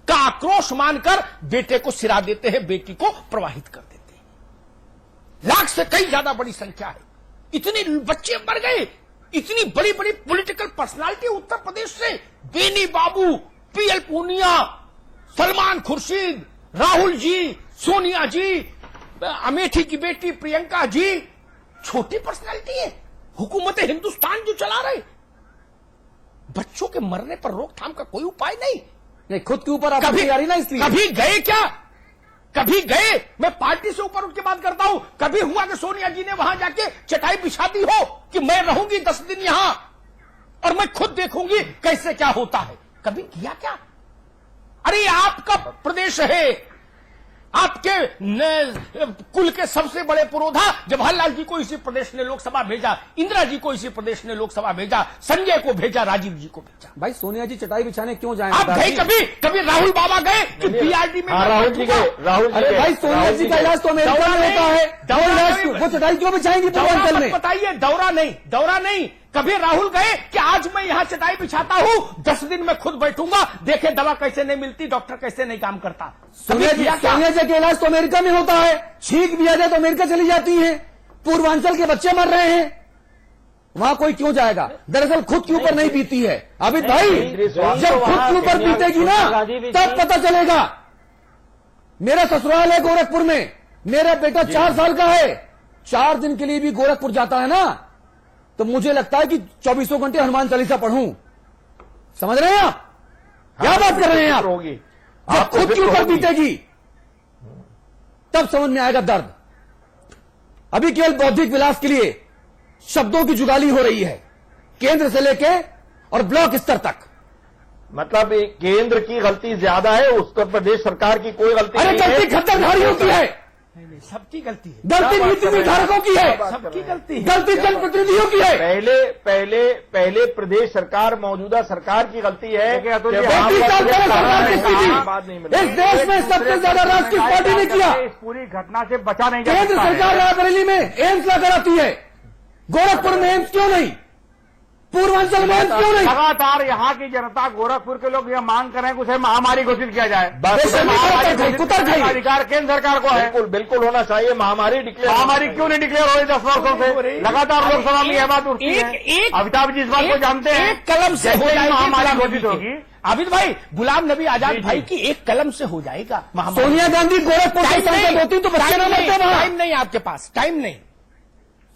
का आक्रोश मानकर बेटे को सिरा देते हैं, बेटी को प्रवाहित कर देते हैं। लाख से कई ज्यादा बड़ी संख्या है। इतने बच्चे मर गए, इतनी बड़ी बड़ी पॉलिटिकल पर्सनालिटी उत्तर प्रदेश से, बेनी बाबू, पीएल पूनिया, सलमान खुर्शीद, राहुल जी, सोनिया जी, अमेठी की बेटी प्रियंका जी, छोटी पर्सनालिटी है। हुकूमत हिंदुस्तान जो चला रहे, बच्चों के मरने पर रोकथाम का कोई उपाय नहीं। खुद के ऊपर कभी आ रही ना, इसलिए कभी गए क्या? कभी गए? मैं पार्टी से ऊपर उठ के बात करता हूं। कभी हुआ कि सोनिया जी ने वहां जाके चटाई बिछा दी हो कि मैं रहूंगी 10 दिन यहां और मैं खुद देखूंगी कैसे क्या होता है? कभी किया क्या? अरे आपका प्रदेश है, आपके कुल के सबसे बड़े पुरोधा जवाहरलाल जी को इसी प्रदेश ने लोकसभा भेजा, इंदिरा जी को इसी प्रदेश ने लोकसभा भेजा, संजय को भेजा, राजीव जी को भेजा। भाई सोनिया जी चटाई बिछाने क्यों जाए? आप गए कभी राहुल बाबा गए कि बीआरडी में? राहुल जी गए। अरे भाई सोनिया जी का इलाज तो अमेरिका में होता है, वो चटाई क्यों बिछाएंगी पूर्वांचल में? बताइए, दौरा नहीं। कभी राहुल गए कि आज मैं यहां चटाई बिछाता हूं, 10 दिन में खुद बैठूंगा, देखे दवा कैसे नहीं मिलती, डॉक्टर कैसे नहीं काम करता? सोनिया जी का इलाज तो अमेरिका में होता है, छींक भी आ जाए तो अमेरिका चली जाती है। पूर्वांचल के बच्चे मर रहे हैं, वहां कोई क्यों जाएगा? दरअसल खुद के ऊपर नहीं बीती है आबिद भाई, जब खुद के ऊपर बीतेगी ना तब पता चलेगा। मेरा ससुराल है गोरखपुर में, मेरा बेटा 4 साल का है, 4 दिन के लिए भी गोरखपुर जाता है ना तो मुझे लगता है कि 24 घंटे हनुमान चालीसा पढ़ूं। समझ रहे हैं आप क्या बात कर रहे हैं आप? जब खुद के ऊपर बीतेगी तब समझ में आएगा दर्द। अभी केवल बौद्धिक विलास के लिए शब्दों की जुगाली हो रही है, केंद्र से लेके और ब्लॉक स्तर तक। मतलब केंद्र की गलती ज्यादा है, उत्तर प्रदेश सरकार की कोई गलती नहीं है। गलती खतरधारियों की है, सबकी गलती है, गलती नीति निर्धारकों की है, सबकी गलती है, गलती जनप्रतिनिधियों की है। पहले प्रदेश सरकार, मौजूदा सरकार की गलती है। 35 साल पहले सरकार किसकी थी? इस देश में सबसे ज्यादा राष्ट्रीय पार्टी ने किया। इस पूरी घटना से बचा नहीं जा केंद्र सकता है। सरकार रायबरेली में एम्स ला कराती है, गोरखपुर में एम्स क्यों नहीं, पूर्वांचल में एम्स क्यों नहीं? लगातार यहाँ की जनता, गोरखपुर के लोग यह मांग कर रहे हैं कि उसे महामारी घोषित किया जाए। अधिकार केंद्र सरकार को है, बिल्कुल होना चाहिए। महामारी क्यों नहीं डिक्लेयर हो रही 10 वर्षों से? लगातार लोकसभा में यह बात उठती है। अमिताभ जी इस बात को जानते हैं। एक कलम से हो जाएगी महामारी घोषित होगी। आबिद भाई, गुलाम नबी आजाद भाई की एक कलम से हो जाएगा महामारी। सोनिया गांधी गोरखपुर से सांसद होती तो बच्चे न मरते। टाइम नहीं आपके पास, टाइम नहीं।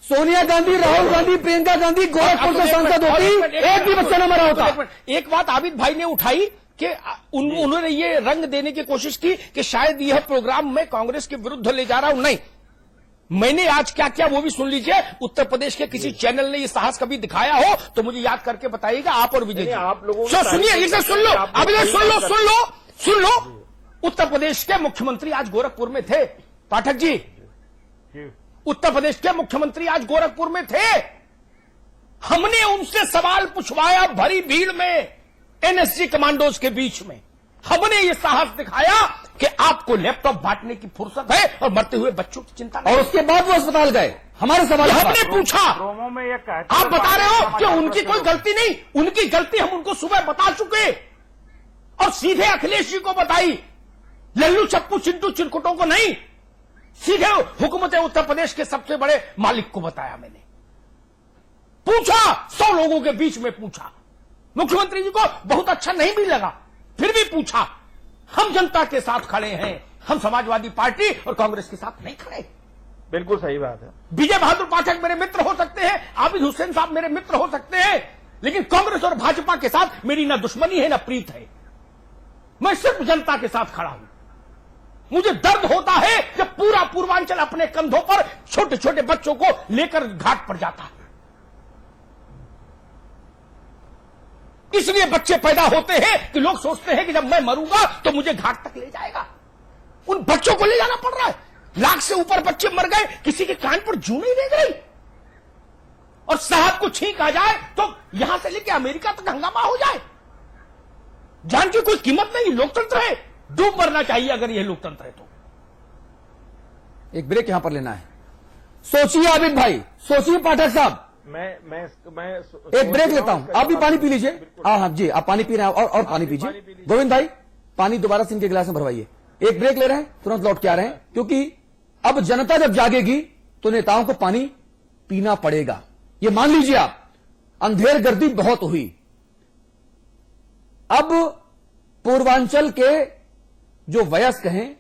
सोनिया गांधी, राहुल गांधी, प्रियंका गांधी गोरखपुर से सांसद होती, एक भी बच्चा न मरा होता। एक बात आबिद भाई ने उठाई कि उन्होंने ये रंग देने की कोशिश की कि शायद यह प्रोग्राम मैं कांग्रेस के विरुद्ध ले जा रहा हूं। नहीं, मैंने आज क्या क्या वो भी सुन लीजिए। उत्तर प्रदेश के किसी चैनल ने ये साहस कभी दिखाया हो तो मुझे याद करके बताइएगा, आप और विजय जी। आप लोगों सुनिए, इसे सुन लो, अभी सुन लो। उत्तर प्रदेश के मुख्यमंत्री आज गोरखपुर में थे। पाठक जी, उत्तर प्रदेश के मुख्यमंत्री आज गोरखपुर में थे। हमने उनसे सवाल पूछवाया भरी भीड़ में, एनएसजी कमांडोज के बीच में। हमने ये साहस दिखाया कि आपको लैपटॉप बांटने की फुर्सत है और मरते हुए बच्चों की चिंता नहीं। और उसके बाद वो अस्पताल गए। हमारे सवाल हमने पूछा, में ये कहते आप बता रहे हो कि उनकी कोई गलती नहीं। उनकी गलती हम उनको सुबह बता चुके और सीधे अखिलेश जी को बताई, लल्लू चप्पू चिंटू चिरकुटों को नहीं। सीधे हुकूमत उत्तर प्रदेश के सबसे बड़े मालिक को बताया मैंने। पूछा, 100 लोगों के बीच में पूछा। मुख्यमंत्री जी को बहुत अच्छा नहीं भी लगा, फिर भी पूछा। हम जनता के साथ खड़े हैं, हम समाजवादी पार्टी और कांग्रेस के साथ नहीं खड़े। बिल्कुल सही बात है। विजय बहादुर पाठक मेरे मित्र हो सकते हैं, आबिद हुसैन साहब मेरे मित्र हो सकते हैं, लेकिन कांग्रेस और भाजपा के साथ मेरी ना दुश्मनी है ना प्रीत है। मैं सिर्फ जनता के साथ खड़ा हूं। मुझे दर्द होता है जब पूरा पूर्वांचल अपने कंधों पर छोटे छोटे बच्चों को लेकर घाट पर जाता है। इसलिए बच्चे पैदा होते हैं कि लोग सोचते हैं कि जब मैं मरूंगा तो मुझे घाट तक ले जाएगा। उन बच्चों को ले जाना पड़ रहा है। लाख से ऊपर बच्चे मर गए, किसी के कान पर जू नहीं देख रही। और साहब को छींक आ जाए तो यहां से लेकर अमेरिका तक हंगामा हो जाए। जान की कोई कीमत नहीं। लोकतंत्र है, डूब मरना चाहिए अगर यह लोकतंत्र है तो। एक ब्रेक यहां पर लेना है। सोचिए आबिद भाई, सोचिए पाठक साहब। मैं एक ब्रेक लेता हूं, आप भी पानी पी लीजिए। हाँ जी, आप पानी पी रहे हैं और पानी पीजिए। गोविंद भाई, पानी दोबारा से इनके गिलास में भरवाइए। एक ब्रेक ले रहे हैं, तुरंत लौट के आ रहे हैं, क्योंकि अब जनता जब जागेगी तो नेताओं को पानी पीना पड़ेगा। ये मान लीजिए आप, अंधेर गर्दी बहुत हुई। अब पूर्वांचल के जो वयस्क हैं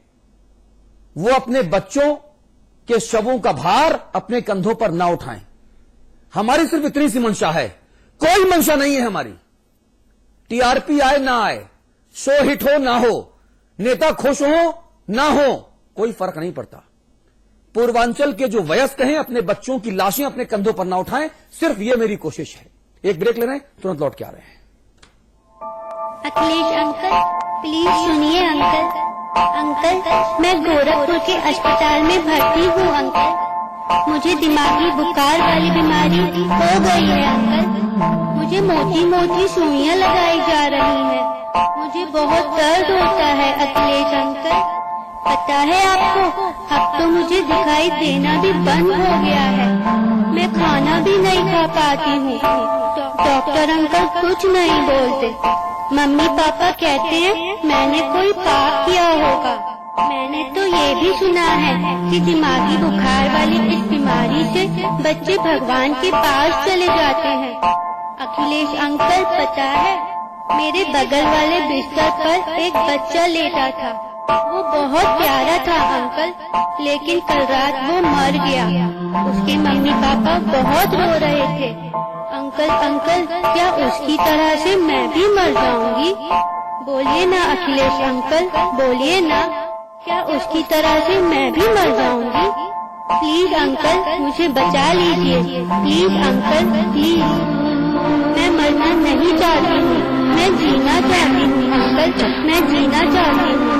वो अपने बच्चों के शवों का भार अपने कंधों पर ना उठाएं। हमारी सिर्फ इतनी सी मंशा है, कोई मंशा नहीं है हमारी। टीआरपी आए ना आए, शो हिट हो ना हो, नेता खुश हो ना हो, कोई फर्क नहीं पड़ता। पूर्वांचल के जो वयस्क हैं अपने बच्चों की लाशें अपने कंधों पर ना उठाएं, सिर्फ ये मेरी कोशिश है। एक ब्रेक ले रहे हैं, तुरंत लौट के आ रहे हैं। अखिलेश अंकल, प्लीज सुनिए अंकल। अंकल, मैं गोरखपुर के अस्पताल में भर्ती हूँ अंकल। मुझे दिमागी बुखार वाली बीमारी हो गई है अंकल। मुझे मोटी मोटी सुइयां लगाई जा रही हैं। मुझे बहुत दर्द होता है अखिलेश अंकल। पता है आपको, अब तो मुझे दिखाई देना भी बंद हो गया है। मैं खाना भी नहीं खा पाती हूँ। डॉक्टर अंकल कुछ नहीं बोलते। मम्मी पापा कहते हैं मैंने कोई पाप किया होगा। मैंने तो ये भी सुना है कि दिमागी बुखार वाली इस बीमारी से बच्चे भगवान के पास चले जाते हैं। अखिलेश अंकल, पता है मेरे बगल वाले बिस्तर पर एक बच्चा लेटा था। वो बहुत प्यारा था अंकल, लेकिन कल रात वो मर गया। उसके मम्मी पापा बहुत रो रहे थे। अंकल, क्या उसकी तरह से मैं भी मर जाऊंगी? बोलिए ना अखिलेश अंकल, बोलिए ना, क्या उसकी तरह से मैं भी मर जाऊंगी? प्लीज अंकल, मुझे बचा लीजिए। Please uncle, please. मैं मरना नहीं चाहती हूँ, मैं जीना चाहती हूँ। चाहती हूँ अंकल, मैं जीना चाहती हूँ।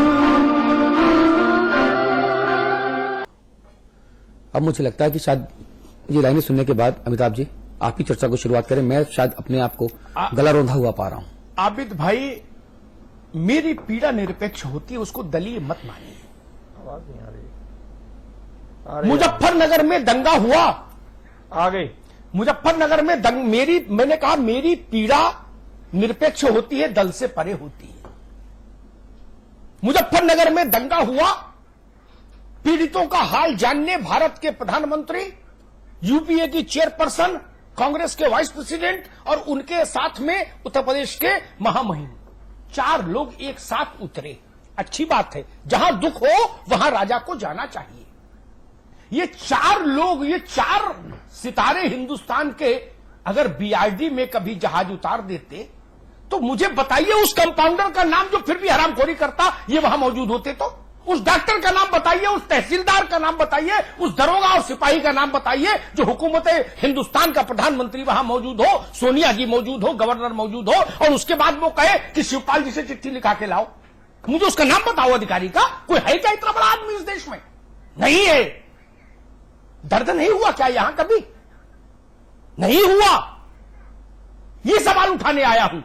अब मुझे लगता है कि शायद ये लाइनें सुनने के बाद अमिताभ जी आप ही चर्चा को शुरुआत करें। मैं शायद अपने आप को गला रोंधा हुआ पा रहा हूं। आबिद भाई, मेरी पीड़ा निरपेक्ष होती है, उसको दलीय मत मानिए। आवाज नहीं आ रही। मुजफ्फरनगर में दंगा हुआ, आ गई। मुजफ्फरनगर में मैंने कहा मेरी पीड़ा निरपेक्ष होती है, दल से परे होती है। मुजफ्फरनगर में दंगा हुआ, पीड़ितों का हाल जानने भारत के प्रधानमंत्री, यूपीए की चेयरपर्सन, कांग्रेस के वाइस प्रेसिडेंट और उनके साथ में उत्तर प्रदेश के महामहिम, 4 लोग एक साथ उतरे। अच्छी बात है, जहां दुख हो वहां राजा को जाना चाहिए। ये 4 लोग, ये 4 सितारे हिंदुस्तान के अगर बीआरडी में कभी जहाज उतार देते तो मुझे बताइए उस कंपाउंडर का नाम जो फिर भी हरामखोरी करता, ये वहां मौजूद होते तो? उस डॉक्टर का नाम बताइए, उस तहसीलदार का नाम बताइए, उस दरोगा और सिपाही का नाम बताइए जो हुकूमत हिंदुस्तान का प्रधानमंत्री वहां मौजूद हो, सोनिया जी मौजूद हो, गवर्नर मौजूद हो, और उसके बाद वो कहे कि शिवपाल जी से चिट्ठी लिखा के लाओ। मुझे उसका नाम बताओ अधिकारी का। कोई है क्या इतना बड़ा आदमी इस देश में? नहीं है। दर्द नहीं हुआ क्या यहां कभी? नहीं हुआ। ये सवाल उठाने आया हूं।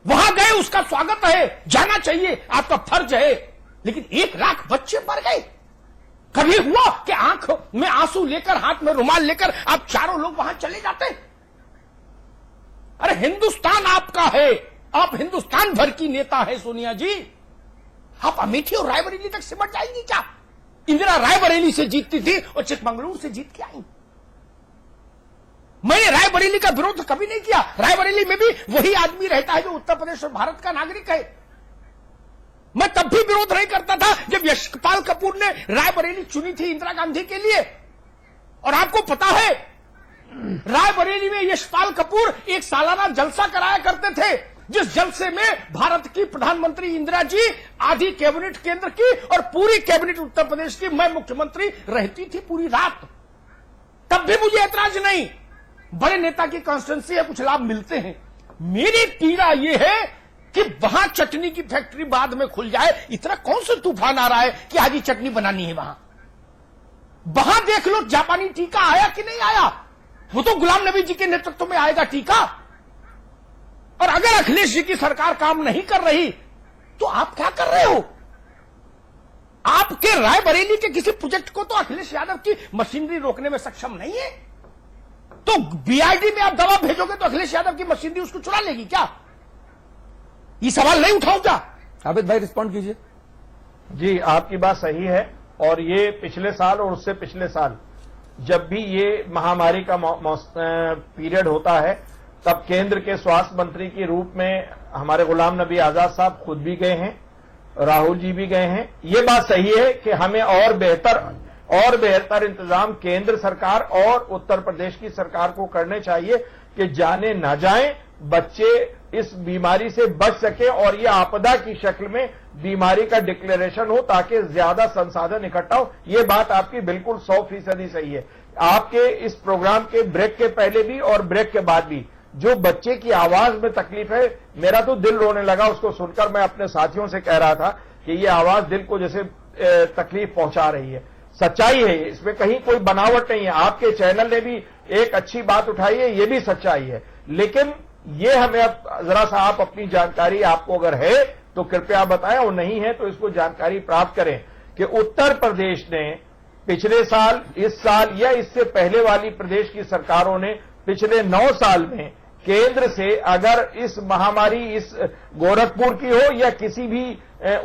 वहां गए, उसका स्वागत है, जाना चाहिए, आपका फर्ज है, लेकिन 1 लाख बच्चे मर गए। कभी हुआ कि आंख में आंसू लेकर, हाथ में रुमाल लेकर आप 4 लोग वहां चले जाते? अरे हिंदुस्तान आपका है, आप हिंदुस्तान भर की नेता है सोनिया जी। आप अमेठी और रायबरेली तक सिमट जाएंगी क्या? इंदिरा रायबरेली से जीतती थी और चिकमंगलुरु से जीत के आई। मैंने रायबरेली का विरोध कभी नहीं किया। रायबरेली में भी वही आदमी रहता है जो उत्तर प्रदेश और भारत का नागरिक है। मैं तब भी विरोध नहीं करता था जब यशपाल कपूर ने रायबरेली चुनी थी इंदिरा गांधी के लिए। और आपको पता है, रायबरेली में यशपाल कपूर एक सालाना जलसा कराया करते थे, जिस जलसे में भारत की प्रधानमंत्री इंदिरा जी, आधी कैबिनेट केंद्र की और पूरी कैबिनेट उत्तर प्रदेश की, मैं मुख्यमंत्री रहती थी पूरी रात। तब भी मुझे ऐतराज नहीं। बड़े नेता की कॉन्स्टिट्यूंसी है, कुछ लाभ मिलते हैं। मेरी पीड़ा यह है कि वहां चटनी की फैक्ट्री बाद में खुल जाए। इतना कौन सा तूफान आ रहा है कि आज ही चटनी बनानी है वहां? वहां देख लो जापानी टीका आया कि नहीं आया। वो तो गुलाम नबी जी के नेतृत्व में आएगा टीका। और अगर अखिलेश जी की सरकार काम नहीं कर रही तो आप क्या कर रहे हो? आपके रायबरेली के किसी प्रोजेक्ट को तो अखिलेश यादव की मशीनरी रोकने में सक्षम नहीं है। तो बीआईडी में आप दवा भेजोगे तो अखिलेश यादव की मशीनरी उसको चुरा लेगी क्या? ये सवाल नहीं उठाऊं क्या? आबिद भाई रिस्पॉन्ड कीजिए। जी, आपकी बात सही है। और ये पिछले साल और उससे पिछले साल जब भी ये महामारी का पीरियड होता है, तब केंद्र के स्वास्थ्य मंत्री के रूप में हमारे गुलाम नबी आजाद साहब खुद भी गए हैं, राहुल जी भी गए हैं। ये बात सही है कि हमें और बेहतर इंतजाम केंद्र सरकार और उत्तर प्रदेश की सरकार को करने चाहिए कि जाने ना जाएं, बच्चे इस बीमारी से बच सके और ये आपदा की शक्ल में बीमारी का डिक्लेरेशन हो ताकि ज्यादा संसाधन इकट्ठा हो। ये बात आपकी बिल्कुल 100% सही है। आपके इस प्रोग्राम के ब्रेक के पहले भी और ब्रेक के बाद भी जो बच्चे की आवाज में तकलीफ है, मेरा तो दिल रोने लगा उसको सुनकर। मैं अपने साथियों से कह रहा था कि ये आवाज दिल को जैसे तकलीफ पहुंचा रही है। सच्चाई है, इसमें कहीं कोई बनावट नहीं है। आपके चैनल ने भी एक अच्छी बात उठाई है, ये भी सच्चाई है। लेकिन ये हमें अब जरा सा आप अपनी जानकारी, आपको अगर है तो कृपया बताएं, और नहीं है तो इसको जानकारी प्राप्त करें कि उत्तर प्रदेश ने पिछले साल, इस साल या इससे पहले वाली प्रदेश की सरकारों ने पिछले 9 साल में केंद्र से अगर इस महामारी इस गोरखपुर की हो या किसी भी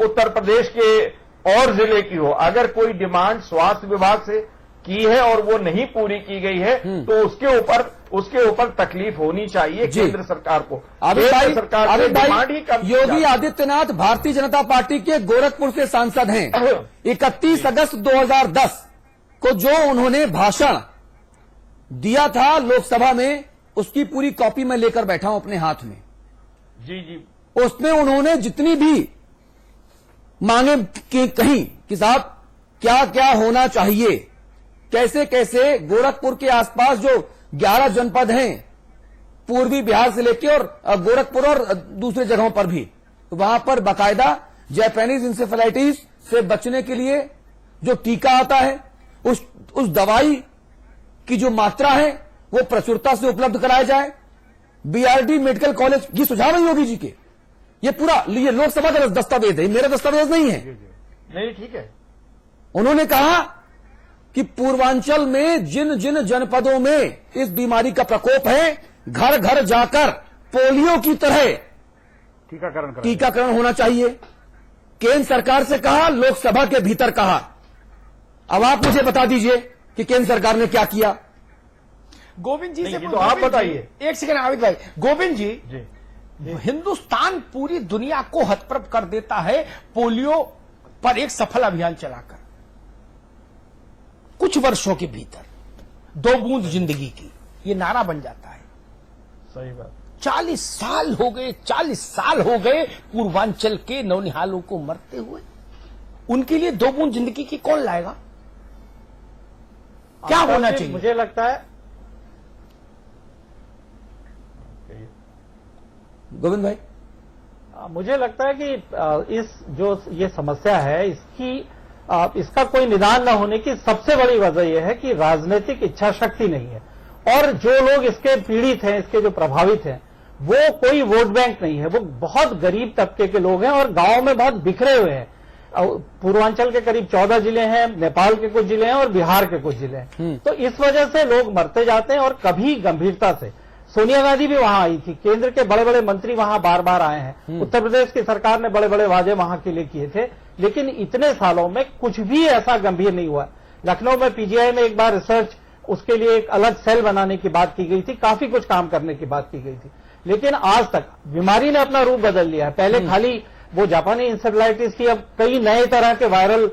उत्तर प्रदेश के और जिले की हो, अगर कोई डिमांड स्वास्थ्य विभाग से की है और वो नहीं पूरी की गई है तो उसके ऊपर तकलीफ होनी चाहिए केंद्र सरकार को। केंद्र सरकार डिमांड ही कम। योगी आदित्यनाथ भारतीय जनता पार्टी के गोरखपुर से सांसद हैं। 31 अगस्त 2010 को जो उन्होंने भाषण दिया था लोकसभा में, उसकी पूरी कॉपी मैं लेकर बैठा हूं अपने हाथ में। जी, उसमें उन्होंने जितनी भी मांगे कहीं कि साहब क्या क्या होना चाहिए, कैसे कैसे गोरखपुर के आसपास जो 11 जनपद हैं, पूर्वी बिहार से लेके और गोरखपुर और दूसरे जगहों पर भी, तो वहां पर बाकायदा जापानीज इंसेफेलाइटिस से बचने के लिए जो टीका आता है, उस दवाई की जो मात्रा है वो प्रचुरता से उपलब्ध कराया जाए। बीआरडी मेडिकल कॉलेज, ये सुझाव है योगी जी के, ये पूरा ये लोकसभा का दस्तावेज है, मेरा दस्तावेज नहीं है। नहीं, ठीक है। उन्होंने कहा कि पूर्वांचल में जिन जिन जनपदों में इस बीमारी का प्रकोप है, घर घर जाकर पोलियो की तरह टीकाकरण होना चाहिए। केंद्र सरकार से कहा, लोकसभा के भीतर कहा। अब आप मुझे बता दीजिए कि केंद्र सरकार ने क्या किया। गोविंद जी से तो आप बताइए। एक सेकंड आविद भाई। गोविंद जी, हिंदुस्तान पूरी दुनिया को हतप्रभ कर देता है पोलियो पर एक सफल अभियान चलाकर। कुछ वर्षों के भीतर 2 बूंद जिंदगी की, ये नारा बन जाता है। सही बात। 40 साल हो गए, 40 साल हो गए पूर्वांचल के नौनिहालों को मरते हुए। उनके लिए 2 बूंद जिंदगी की कौन लाएगा? क्या होना चाहिए? मुझे लगता है, गोविंद भाई, मुझे लगता है कि इस जो ये समस्या है, इसका कोई निदान न होने की सबसे बड़ी वजह यह है कि राजनीतिक इच्छा शक्ति नहीं है, और जो लोग इसके पीड़ित हैं, इसके जो प्रभावित हैं, वो कोई वोट बैंक नहीं है, वो बहुत गरीब तबके के लोग हैं और गांव में बहुत बिखरे हुए हैं। पूर्वांचल के करीब 14 जिले हैं, नेपाल के कुछ जिले हैं और बिहार के कुछ जिले हैं। तो इस वजह से लोग मरते जाते हैं और कभी गंभीरता से। सोनिया गांधी भी वहां आई थी, केंद्र के बड़े बड़े मंत्री वहां बार बार आए हैं, उत्तर प्रदेश की सरकार ने बड़े बड़े वादे वहां के लिए किए थे, लेकिन इतने सालों में कुछ भी ऐसा गंभीर नहीं हुआ। लखनऊ में पीजीआई में एक बार रिसर्च, उसके लिए एक अलग सेल बनाने की बात की गई थी, काफी कुछ काम करने की बात की गई थी, लेकिन आज तक बीमारी ने अपना रूप बदल लिया है। पहले खाली वो जापानी इंसेफेलाइटिस की, अब कई नए तरह के वायरल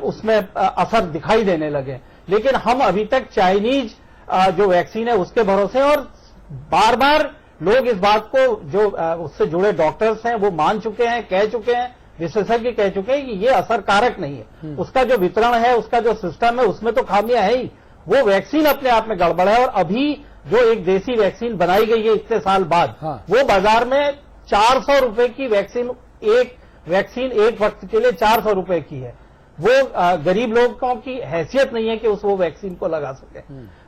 उसमें असर दिखाई देने लगे, लेकिन हम अभी तक चाइनीज जो वैक्सीन है उसके भरोसे, और बार बार लोग इस बात को, जो उससे जुड़े डॉक्टर्स हैं वो मान चुके हैं, कह चुके हैं, विशेषज्ञ कह चुके हैं कि ये असरकारक नहीं है। उसका जो वितरण है, उसका जो सिस्टम है, उसमें तो खामियां है ही, वो वैक्सीन अपने आप में गड़बड़ है। और अभी जो एक देसी वैक्सीन बनाई गई है इतने साल बाद, वो बाजार में 400 रुपए की वैक्सीन एक वक्त के लिए 400 रुपए की है। वो गरीब लोगों की हैसियत नहीं है कि वो वैक्सीन को लगा सके।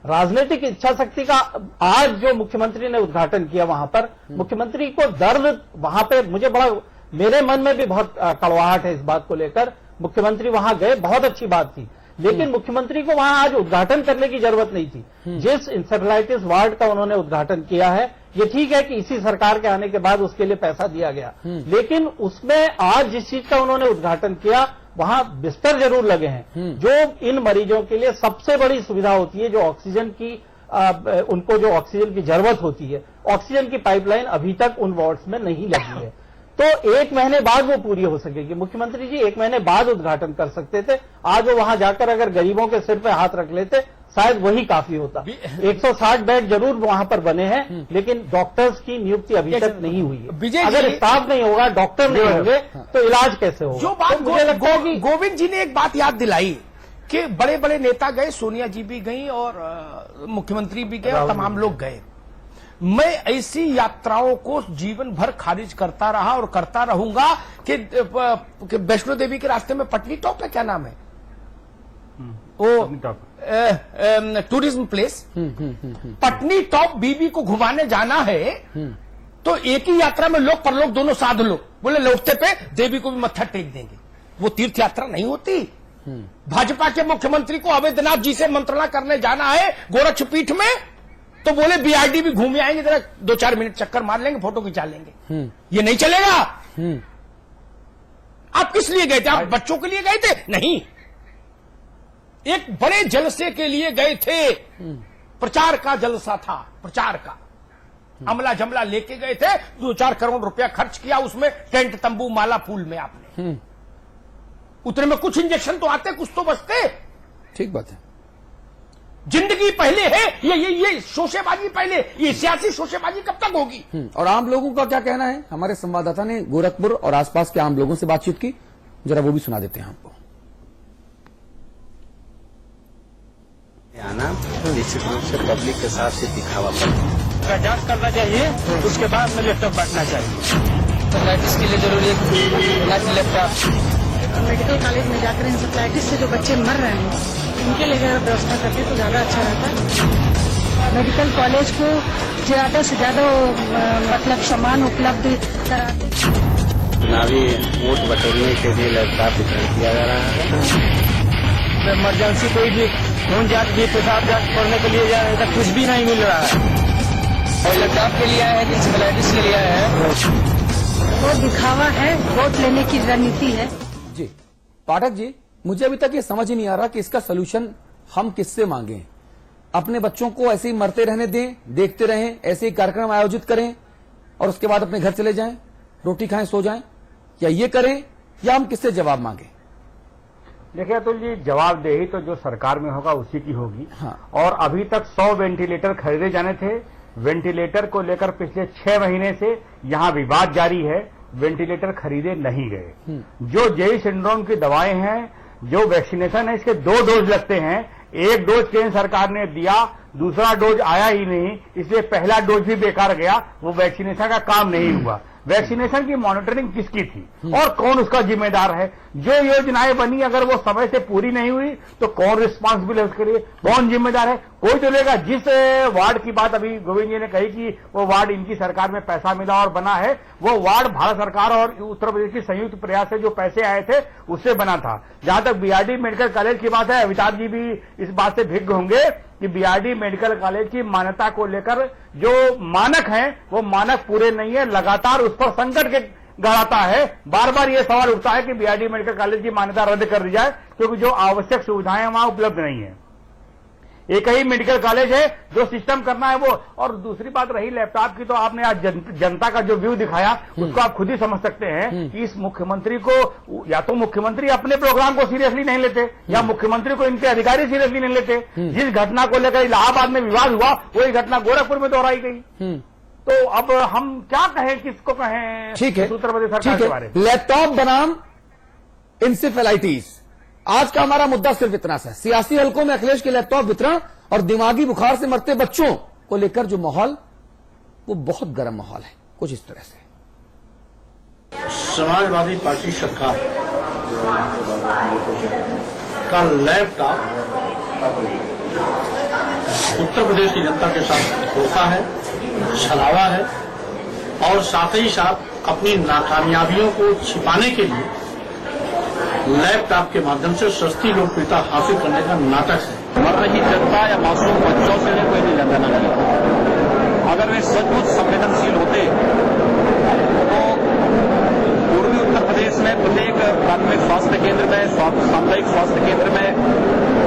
राजनीतिक इच्छा शक्ति का आज जो मुख्यमंत्री ने उद्घाटन किया, वहां पर मुख्यमंत्री को दर्द, वहां पे मुझे बड़ा, मेरे मन में भी बहुत कड़वाहट है इस बात को लेकर। मुख्यमंत्री वहां गए, बहुत अच्छी बात थी, लेकिन मुख्यमंत्री को वहां आज उद्घाटन करने की जरूरत नहीं थी। जिस इंसेफेलाइटिस वार्ड का उन्होंने उद्घाटन किया है, ये ठीक है कि इसी सरकार के आने के बाद उसके लिए पैसा दिया गया, लेकिन उसमें आज जिस चीज का उन्होंने उद्घाटन किया, वहां बिस्तर जरूर लगे हैं, जो इन मरीजों के लिए सबसे बड़ी सुविधा होती है, जो ऑक्सीजन की उनको जो ऑक्सीजन की जरूरत होती है, ऑक्सीजन की पाइपलाइन अभी तक उन वार्ड्स में नहीं लगी है। तो 1 महीने बाद वो पूरी हो सकेगी। मुख्यमंत्री जी 1 महीने बाद उद्घाटन कर सकते थे। आज वो वहां जाकर अगर गरीबों के सिर पे हाथ रख लेते, शायद वही काफी होता। 160 बेड जरूर वहां पर बने हैं, लेकिन डॉक्टर्स की नियुक्ति अभी तक नहीं हुई है। अगर स्टाफ नहीं होगा, डॉक्टर नहीं होंगे, तो इलाज कैसे होगा? जो बात मुझे लगता है कि गोविंद जी ने एक बात याद दिलाई कि बड़े बड़े नेता गए, सोनिया जी भी गई और मुख्यमंत्री भी गए और तमाम लोग गए। मैं ऐसी यात्राओं को जीवन भर खारिज करता रहा और करता रहूंगा कि वैष्णो देवी के रास्ते में पटनी टॉप है, क्या नाम है वो टूरिज्म प्लेस, पटनी टॉप बीबी को घुमाने जाना है, तो एक ही यात्रा में लोग परलोक दोनों साध लो, बोले लौटते पे देवी को भी मत्था टेक देंगे। वो तीर्थ यात्रा नहीं होती। भाजपा के मुख्यमंत्री को अवैधनाथ जी से मंत्रणा करने जाना है गोरक्षपीठ में, तो बोले बीआरडी भी घूमे आएंगे, जरा 2-4 मिनट चक्कर मार लेंगे, फोटो खिंचा लेंगे। ये नहीं चलेगा। आप किस लिए गए थे? आप बच्चों के लिए गए थे? नहीं, एक बड़े जलसे के लिए गए थे। प्रचार का जलसा था, प्रचार का अमला जमला लेके गए थे। 2-4 करोड़ रुपया खर्च किया उसमें, टेंट तंबू माला फूल में आपने। उतने में कुछ इंजेक्शन तो आते, कुछ तो बचते। ठीक बात है। जिंदगी पहले है, ये शोशेबाजी पहले, ये सियासी शोशेबाजी कब तक होगी? और आम लोगों का क्या कहना है? हमारे संवाददाता ने गोरखपुर और आसपास के आम लोगों से बातचीत की, जरा वो भी सुना देते हैं आपको। आना निश्चित रूप से पब्लिक के साथ से दिखावा पड़ता है। का जांच करना चाहिए, उसके बाद में लैपटॉप बांटना चाहिए। इंसेफ्लाइटिस के लिए जरूरी है लैपटॉप। मेडिकल कॉलेज में जाकर इंसेफ्लाइटिस से जो बच्चे मर रहे हैं उनके लिए अगर व्यवस्था करते तो ज्यादा अच्छा रहता। मेडिकल कॉलेज को ज्यादा से ज्यादा मतलब सामान उपलब्ध कराते। चुनावी वोट बटोरने के लिए लैपटॉप वितरण किया जा रहा है। इमरजेंसी कोई भी खून जांच भी पेशाब जांच करने के लिए जाए तो कुछ भी नहीं मिल रहा है। और लैपटॉप के लिए आया है कि इंसेफ्लाइटिस के लिए आया है? वो दिखावा है, वोट लेने की रणनीति है। जी पाठक जी, मुझे अभी तक ये समझ ही नहीं आ रहा कि इसका सलूशन हम किससे मांगे। अपने बच्चों को ऐसे ही मरते रहने दें, देखते रहें, ऐसे ही कार्यक्रम आयोजित करें और उसके बाद अपने घर चले जाएं, रोटी खाएं, सो जाएं, या ये करें, या हम किससे जवाब मांगे? देखिए अतुल जी, जवाबदेही तो जो सरकार में होगा उसी की होगी। हाँ। और अभी तक 100 वेंटिलेटर खरीदे जाने थे। वेंटिलेटर को लेकर पिछले 6 महीने से यहां विवाद जारी है, वेंटिलेटर खरीदे नहीं गए। जो जेई सिंड्रोम की दवाएं हैं, जो वैक्सीनेशन है, इसके 2 डोज लगते हैं। एक डोज केंद्र सरकार ने दिया, दूसरा डोज आया ही नहीं, इसलिए पहला डोज भी बेकार गया, वो वैक्सीनेशन का काम नहीं हुआ। वैक्सीनेशन की मॉनिटरिंग किसकी थी और कौन उसका जिम्मेदार है? जो योजनाएं बनी अगर वो समय से पूरी नहीं हुई तो कौन रिस्पॉन्सिबल है उसके लिए, कौन जिम्मेदार है? कोई तो लेगा। जिस वार्ड की बात अभी गोविंद जी ने कही कि वो वार्ड इनकी सरकार में पैसा मिला और बना है, वो वार्ड भारत सरकार और उत्तर प्रदेश की संयुक्त प्रयास से जो पैसे आए थे उससे बना था। जहां तक बीआरडी मेडिकल कॉलेज की बात है, अमिताभ जी भी इस बात से भिज्ञ होंगे कि बीआरडी मेडिकल कॉलेज की मान्यता को लेकर जो मानक हैं वो मानक पूरे नहीं है, लगातार उस पर संकट के गड़ाता है। बार बार ये सवाल उठता है कि बीआरडी मेडिकल कॉलेज की मान्यता रद्द कर दी जाए, क्योंकि जो आवश्यक सुविधाएं वहां उपलब्ध नहीं है। एक ही मेडिकल कॉलेज है, जो सिस्टम करना है वो। और दूसरी बात रही लैपटॉप की, तो आपने आज जनता का जो व्यू दिखाया उसको आप खुद ही समझ सकते हैं कि इस मुख्यमंत्री को, या तो मुख्यमंत्री अपने प्रोग्राम को सीरियसली नहीं लेते या मुख्यमंत्री को इनके अधिकारी सीरियसली नहीं लेते। जिस घटना को लेकर इलाहाबाद में विवाद हुआ वही घटना गोरखपुर में दोहराई गई। तो अब हम क्या कहें, किसको कहें? ठीक है, उत्तर प्रदेश सरकार के बारे में लैपटॉप बनाम इंसेफेलाइटिस, आज का हमारा मुद्दा सिर्फ इतना सा है। सियासी हलकों में अखिलेश के लैपटॉप वितरण और दिमागी बुखार से मरते बच्चों को लेकर जो माहौल, वो बहुत गर्म माहौल है, कुछ इस तरह से। समाजवादी पार्टी सरकार का लैपटॉप उत्तर प्रदेश की जनता के साथ धोखा है, छलावा है और साथ ही साथ अपनी नाकामयाबियों को छिपाने के लिए लैपटॉप के माध्यम से सस्ती लोकप्रियता हासिल करने का नाटक है। मर रही जनता या मासूम बच्चों से कोई नहीं लेना नहीं। अगर वे सचमुच संवेदनशील होते तो पूर्वी उत्तर प्रदेश में प्रत्येक प्राथमिक स्वास्थ्य केंद्र में, सामुदायिक स्वास्थ्य केंद्र में,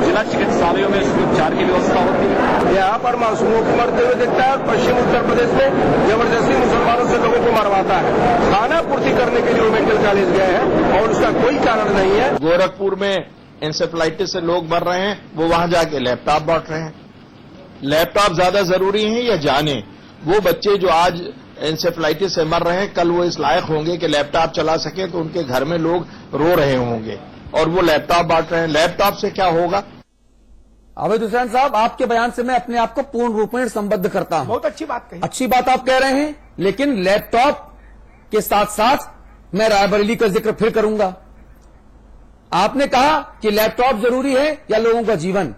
जिला चिकित्सालयों में इसके उपचार की व्यवस्था होती है। यहाँ पर मासूमों को मरते हुए देखता है और पश्चिम उत्तर प्रदेश में जबरदस्ती मुसलमानों से लोगों को मरवाता है। खाना पूर्ति करने के लिए वो मेडिकल कॉलेज गए हैं और उसका कोई कारण नहीं है। गोरखपुर में इंसेफ्लाइटिस से लोग मर रहे हैं, वो वहां जाके लैपटॉप बांट रहे हैं। लैपटॉप ज्यादा जरूरी है या जाने? वो बच्चे जो आज इंसेफ्लाइटिस से मर रहे हैं, कल वो इस लायक होंगे कि लैपटॉप चला सके तो उनके घर में लोग रो रहे होंगे और वो लैपटॉप बांट रहे हैं। लैपटॉप से क्या होगा? अवैध हुसैन साहब, आपके बयान से मैं अपने आप को पूर्ण रूप में संबद्ध करता हूं। बहुत अच्छी बात कही। अच्छी बात आप कह रहे हैं, लेकिन लैपटॉप के साथ साथ मैं रायबरेली का जिक्र फिर करूंगा। आपने कहा कि लैपटॉप जरूरी है या लोगों का जीवन।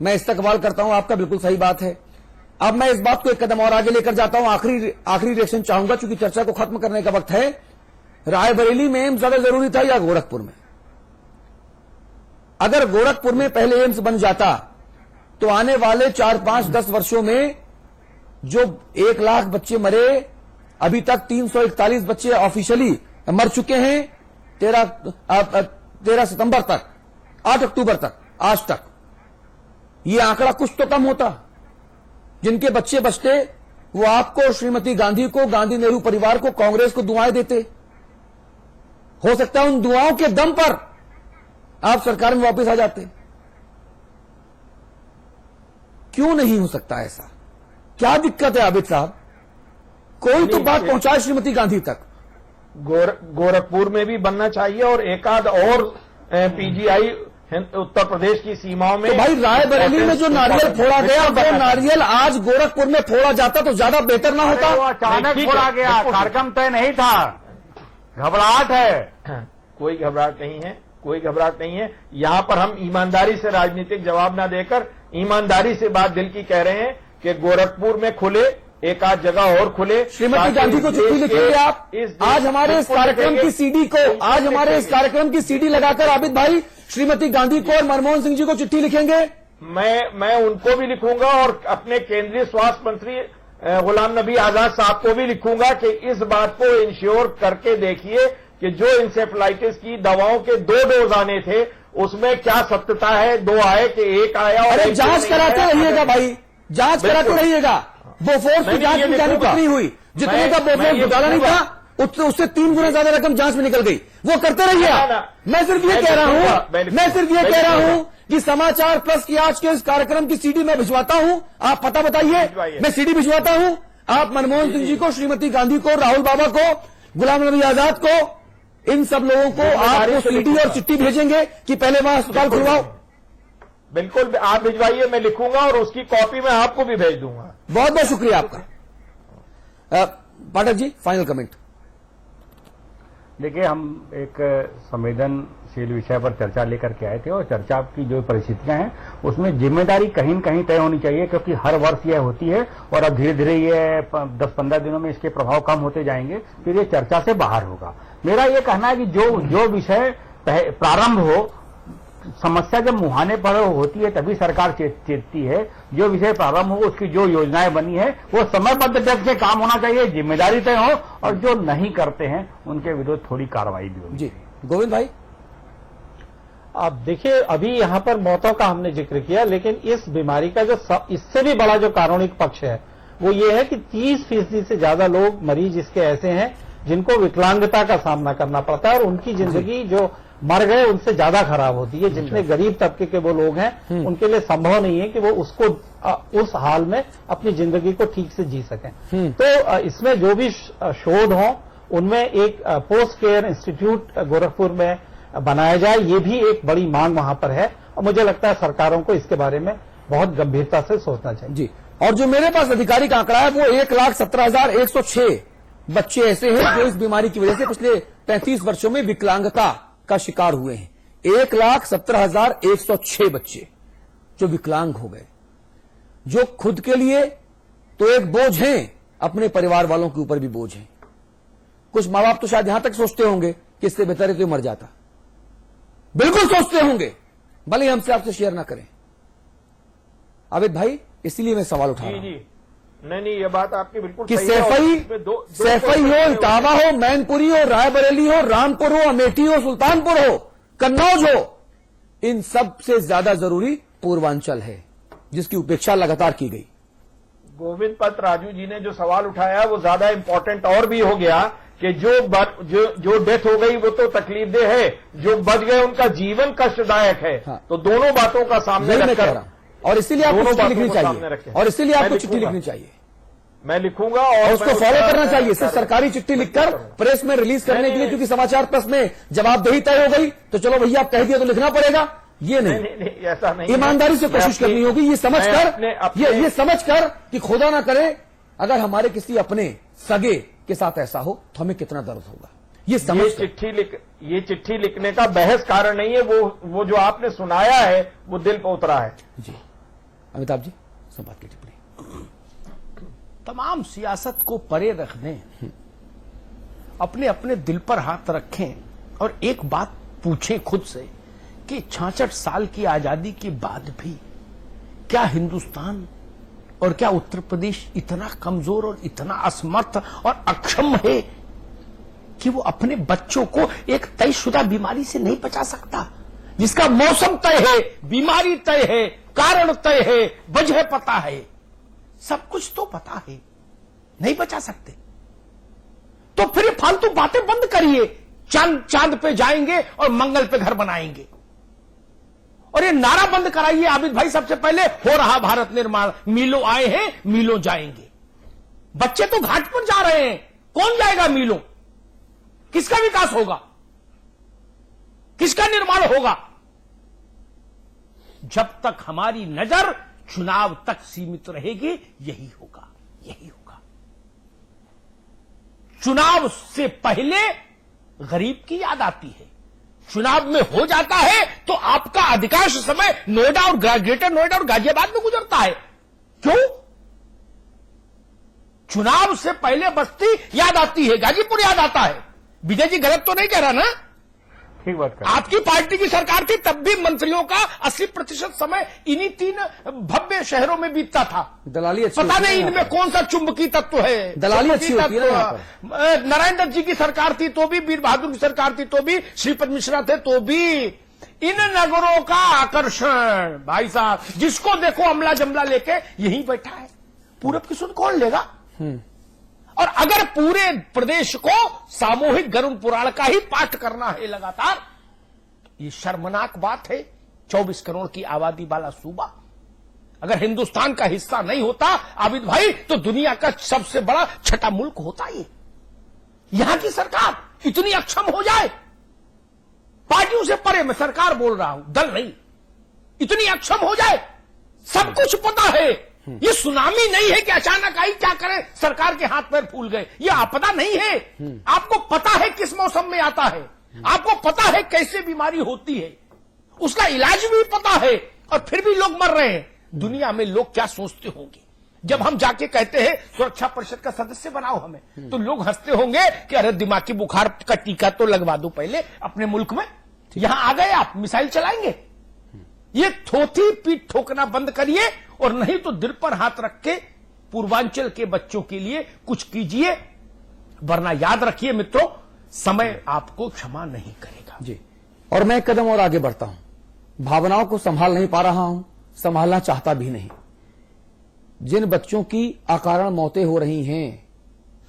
मैं इस्तकबाल करता हूं, आपका बिल्कुल सही बात है। अब मैं इस बात को एक कदम और आगे लेकर जाता हूं। आखिरी रिएक्शन चाहूंगा, क्योंकि चर्चा को खत्म करने का वक्त है। रायबरेली में एम्स ज्यादा जरूरी था या गोरखपुर में? अगर गोरखपुर में पहले एम्स बन जाता तो आने वाले 4, 5, 10 वर्षों में जो 1 लाख बच्चे मरे, अभी तक 341 बच्चे ऑफिशियली मर चुके हैं। 13 सितंबर तक, 8 अक्टूबर तक, आज तक ये आंकड़ा कुछ तो कम होता। जिनके बच्चे बचते वो आपको, श्रीमती गांधी को, गांधी नेहरू परिवार को, कांग्रेस को दुआएं देते। हो सकता है उन दुआओं के दम पर आप सरकार में वापस आ जाते। क्यों नहीं हो सकता ऐसा? क्या दिक्कत है आबिद साहब? कोई तो बात पहुंचाए श्रीमती गांधी तक। गोरखपुर में भी बनना चाहिए और एकाध और पीजीआई उत्तर प्रदेश की सीमाओं में। तो भाई रायबरेली में जो नारियल फोड़ा गया वो नारियल आज गोरखपुर में फोड़ा जाता तो ज्यादा बेहतर ना होता? वो अचानक फोड़ा गया, कार्यक्रम तय नहीं था, घबराहट है। कोई घबराहट नहीं है, कोई घबराहट नहीं है। यहां पर हम ईमानदारी से राजनीतिक जवाब ना देकर ईमानदारी से बात दिल की कह रहे हैं कि गोरखपुर में खुले, एक आध जगह और खुले। श्रीमती गांधी को चिट्ठी लिखेंगे आप? आज हमारे इस कार्यक्रम की सीडी को, आज हमारे इस कार्यक्रम की सीडी लगाकर आबिद भाई श्रीमती गांधी को और मनमोहन सिंह जी को चिट्ठी लिखेंगे? मैं उनको भी लिखूंगा और अपने केंद्रीय स्वास्थ्य मंत्री गुलाम नबी आजाद साहब को भी लिखूंगा कि इस बात को इंश्योर करके देखिए कि जो इंसेफ्लाइटिस की दवाओं के 2 डोज आने थे उसमें क्या सत्यता है, 2 आए कि 1 आया? और अरे जांच कराते रहिएगा भाई, जांच कराते रहिएगा। बोफोर्स की जांच में जानी कितनी हुई? जितने का बोफोर्स घोटाला नहीं था उससे 3 गुना ज्यादा रकम जांच में निकल गई। वो करते रहिए आप। मैं सिर्फ ये कह रहा हूं कि समाचार प्लस की आज के इस कार्यक्रम की सीडी मैं भिजवाता हूं, आप पता बताइए, मैं सीडी भिजवाता हूं। आप मनमोहन सिंह जी को, श्रीमती गांधी को, राहुल बाबा को, गुलाम नबी आजाद को, इन सब लोगों को आप सीडी और चिट्ठी भेजेंगे कि पहले वहां अस्पताल खुलवाओ? बिल्कुल, आप भिजवाइए, मैं लिखूंगा और उसकी कॉपी मैं आपको भी भेज दूंगा। बहुत बहुत शुक्रिया आपका। Pathak ji, final comment. देखिए, हम एक संवेदनशील विषय पर चर्चा लेकर के आए थे और चर्चा की जो परिस्थितियां हैं उसमें जिम्मेदारी कहीं न कहीं तय होनी चाहिए, क्योंकि हर वर्ष यह होती है और अब धीरे धीरे ये 10-15 दिनों में इसके प्रभाव कम होते जाएंगे, फिर ये चर्चा से बाहर होगा। मेरा ये कहना है कि जो विषय प्रारंभ हो, समस्या जब मुहाने पर होती है तभी सरकार चेतती है। जो विषय प्रारंभ हो, उसकी जो योजनाएं बनी है वो समयबद्ध ढंग से काम होना चाहिए, जिम्मेदारी तय हो, और जो नहीं करते हैं उनके विरुद्ध थोड़ी कार्रवाई भी होगी। जी गोविंद भाई, आप देखिए, अभी यहां पर मौतों का हमने जिक्र किया, लेकिन इस बीमारी का जो इससे भी बड़ा जो कारुणिक पक्ष है वो ये है कि 30% से ज्यादा लोग मरीज इसके ऐसे हैं जिनको विकलांगता का सामना करना पड़ता है और उनकी जिंदगी जो मर गए उनसे ज्यादा खराब होती है। जितने गरीब तबके के वो लोग हैं उनके लिए संभव नहीं है कि वो उसको उस हाल में अपनी जिंदगी को ठीक से जी सकें। तो इसमें जो भी शोध हो उनमें एक पोस्ट केयर इंस्टीट्यूट गोरखपुर में बनाया जाए, ये भी एक बड़ी मांग वहां पर है और मुझे लगता है सरकारों को इसके बारे में बहुत गंभीरता से सोचना चाहिए। जी, और जो मेरे पास आधिकारिक आंकड़ा है वो 1,17,106 बच्चे ऐसे हैं जो इस बीमारी की वजह से पिछले 35 वर्षों में विकलांगता का शिकार हुए हैं। 1,17,106 बच्चे जो विकलांग हो गए, जो खुद के लिए तो एक बोझ हैं, अपने परिवार वालों के ऊपर भी बोझ हैं। कुछ मां बाप तो शायद यहां तक सोचते होंगे कि इससे बेहतर है तो मर जाता, बिल्कुल सोचते होंगे, भले हमसे आपसे शेयर ना करें। आबिद भाई, इसीलिए मैं सवाल उठा रहा हूं। नहीं, ये बात आपकी बिल्कुल कि सही है। सैफई हो, इटावा हो, मैनपुरी हो, रायबरेली हो, रामपुर हो, अमेठी हो, सुल्तानपुर हो, कन्नौज हो, इन सब से ज्यादा जरूरी पूर्वांचल है जिसकी उपेक्षा लगातार की गई। गोविंद पंत राजू जी ने जो सवाल उठाया वो ज्यादा इंपॉर्टेंट और भी हो गया कि जो डेथ हो गई वो तो तकलीफदेह है, जो बच गए उनका जीवन कष्टदायक है। हाँ। तो दोनों बातों का सामने रखकर, और इसीलिए आपको चिट्ठी लिखनी चाहिए, और इसीलिए आपको चिट्ठी लिखनी चाहिए। मैं लिखूंगा और उसको फॉलो करना चाहिए। सिर्फ सरकारी चिट्ठी लिखकर प्रेस में रिलीज करने के लिए, क्योंकि समाचार प्लस में जवाबदेही तय हो गई तो चलो भैया आप कह दिया तो लिखना पड़ेगा, ये नहीं, ऐसा नहीं। ईमानदारी से कोशिश करनी होगी, ये समझकर कि खुदा ना करे अगर हमारे किसी अपने सगे के साथ ऐसा हो तो हमें कितना दर्द होगा। ये चिट्ठी लिखने का बहस कारण नहीं है, वो जो आपने सुनाया है वो दिल पर उतरा है। जी अमिताभ जी, संवाद की टिप्पणी। तमाम सियासत को परे रख दें, अपने अपने दिल पर हाथ रखें और एक बात पूछें खुद से कि 66 साल की आजादी के बाद भी क्या हिंदुस्तान और क्या उत्तर प्रदेश इतना कमजोर और इतना असमर्थ और अक्षम है कि वो अपने बच्चों को एक तयशुदा बीमारी से नहीं बचा सकता, जिसका मौसम तय है, बीमारी तय है, कारण तय है, वजह पता है, सब कुछ तो पता है, नहीं बचा सकते। तो फिर फालतू बातें बंद करिए। चांद पे जाएंगे और मंगल पे घर बनाएंगे, और ये नारा बंद कराइए आबिद भाई। सबसे पहले हो रहा भारत निर्माण, मीलों आए हैं मीलों जाएंगे। बच्चे तो घाट पर जा रहे हैं, कौन जाएगा मीलों? किसका विकास होगा, किसका निर्माण होगा? जब तक हमारी नजर चुनाव तक सीमित रहेगी, यही होगा, यही होगा। चुनाव से पहले गरीब की याद आती है, चुनाव में हो जाता है तो आपका अधिकांश समय नोएडा और ग्रेटर नोएडा और गाजियाबाद में गुजरता है। क्यों? चुनाव से पहले बस्ती याद आती है, गाजीपुर याद आता है। विजय जी गलत तो नहीं कह रहा ना? ठीक बात कर। आपकी पार्टी की सरकार थी, तब भी मंत्रियों का 80% समय इन्हीं 3 भव्य शहरों में बीतता था। दलाली अच्छी पता नहीं इनमें कौन सा चुंबकीय तत्व है। दलाली अच्छी होती है ना। नारायण दत्त जी की सरकार थी तो भी, वीर बहादुर की सरकार थी तो भी, श्रीपद मिश्रा थे तो भी, इन नगरों का आकर्षण भाई साहब, जिसको देखो अमला जमला लेके यहीं बैठा है। पूरब की सुन कौन लेगा? और अगर पूरे प्रदेश को सामूहिक गरुड़ पुराण का ही पाठ करना है लगातार, ये शर्मनाक बात है। 24 करोड़ की आबादी वाला सूबा अगर हिंदुस्तान का हिस्सा नहीं होता आबिद भाई, तो दुनिया का सबसे बड़ा छठा मुल्क होता ये। यहां की सरकार इतनी अक्षम हो जाए, पार्टियों से परे मैं सरकार बोल रहा हूं, दल नहीं, इतनी अक्षम हो जाए, सब कुछ पता है। ये सुनामी नहीं है कि अचानक आई, क्या करें, सरकार के हाथ पैर फूल गए। ये आपदा नहीं है। आपको पता है किस मौसम में आता है, आपको पता है कैसे बीमारी होती है, उसका इलाज भी पता है, और फिर भी लोग मर रहे हैं। दुनिया में लोग क्या सोचते होंगे जब हम जाके कहते हैं सुरक्षा परिषद का सदस्य बनाओ हमें, तो लोग हंसते होंगे कि अरे दिमागी बुखार का टीका तो लगवा दो पहले अपने मुल्क में, यहां आ गए आप मिसाइल चलाएंगे। ये थोथी पीठ ठोकना बंद करिए, और नहीं तो दिल पर हाथ रख के पूर्वांचल के बच्चों के लिए कुछ कीजिए, वरना याद रखिए मित्रों, समय आपको क्षमा नहीं करेगा। जी, और मैं एक कदम और आगे बढ़ता हूं। भावनाओं को संभाल नहीं पा रहा हूं, संभालना चाहता भी नहीं। जिन बच्चों की अकारण मौतें हो रही हैं,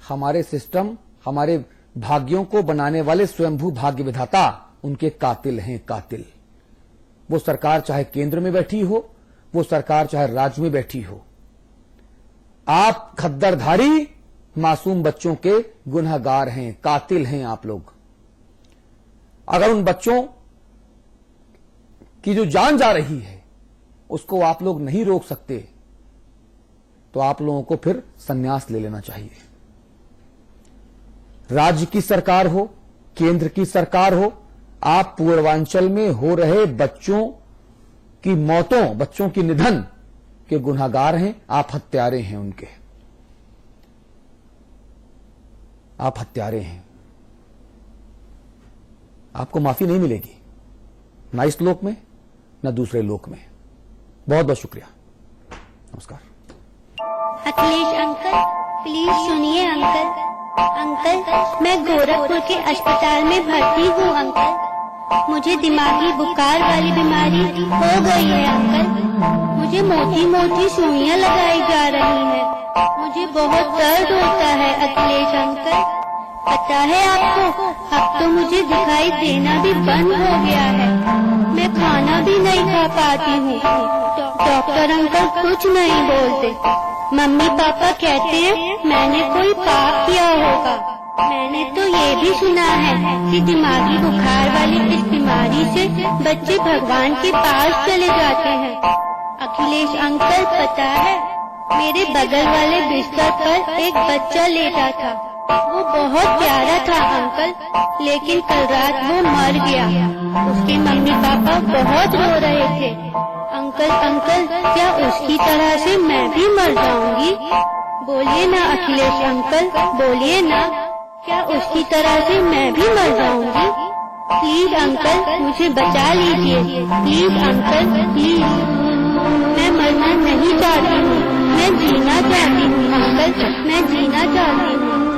हमारे सिस्टम, हमारे भाग्यों को बनाने वाले स्वयंभू भाग्य विधाता उनके कातिल हैं, कातिल। वो सरकार चाहे केंद्र में बैठी हो, वो सरकार चाहे राज्य में बैठी हो, आप खद्दरधारी मासूम बच्चों के गुनहगार हैं, कातिल हैं आप लोग। अगर उन बच्चों की जो जान जा रही है उसको आप लोग नहीं रोक सकते, तो आप लोगों को फिर संन्यास ले लेना चाहिए। राज्य की सरकार हो, केंद्र की सरकार हो, आप पूर्वांचल में हो रहे बच्चों की मौतों, बच्चों की निधन के गुनहगार हैं, आप हत्यारे हैं उनके, आप हत्यारे हैं। आपको माफी नहीं मिलेगी, ना इस लोक में ना दूसरे लोक में। बहुत बहुत शुक्रिया, नमस्कार। अखिलेश अंकल, प्लीज सुनिए अंकल। अंकल, मैं गोरखपुर के अस्पताल में भर्ती हूँ अंकल। मुझे दिमागी बुखार वाली बीमारी हो गई है अंकल। मुझे मोटी मोटी सुइयां लगाई जा रही हैं। मुझे बहुत दर्द होता है अखिलेश अंकल। पता है आपको, अब तो मुझे दिखाई देना भी बंद हो गया है। मैं खाना भी नहीं खा पाती हूँ। डॉक्टर अंकल कुछ नहीं बोलते। मम्मी पापा कहते हैं मैंने कोई पाप किया होगा। मैंने तो ये भी सुना है कि दिमागी बुखार वाली इस बीमारी से बच्चे भगवान के पास चले जाते हैं। अखिलेश अंकल, पता है मेरे बगल वाले बिस्तर पर एक बच्चा लेटा था। वो बहुत प्यारा था अंकल, लेकिन कल रात वो मर गया। उसके मम्मी पापा बहुत रो रहे थे। अंकल अंकल, क्या उसकी तरह से मैं भी मर जाऊंगी? बोलिए ना अखिलेश अंकल, बोलिए ना, क्या उसकी तरह से मैं भी मर जाऊंगी? प्लीज अंकल, मुझे बचा लीजिए। Please uncle, please. मैं मरना नहीं चाहती हूँ, मैं जीना चाहती हूँ अंकल, मैं जीना चाहती हूँ।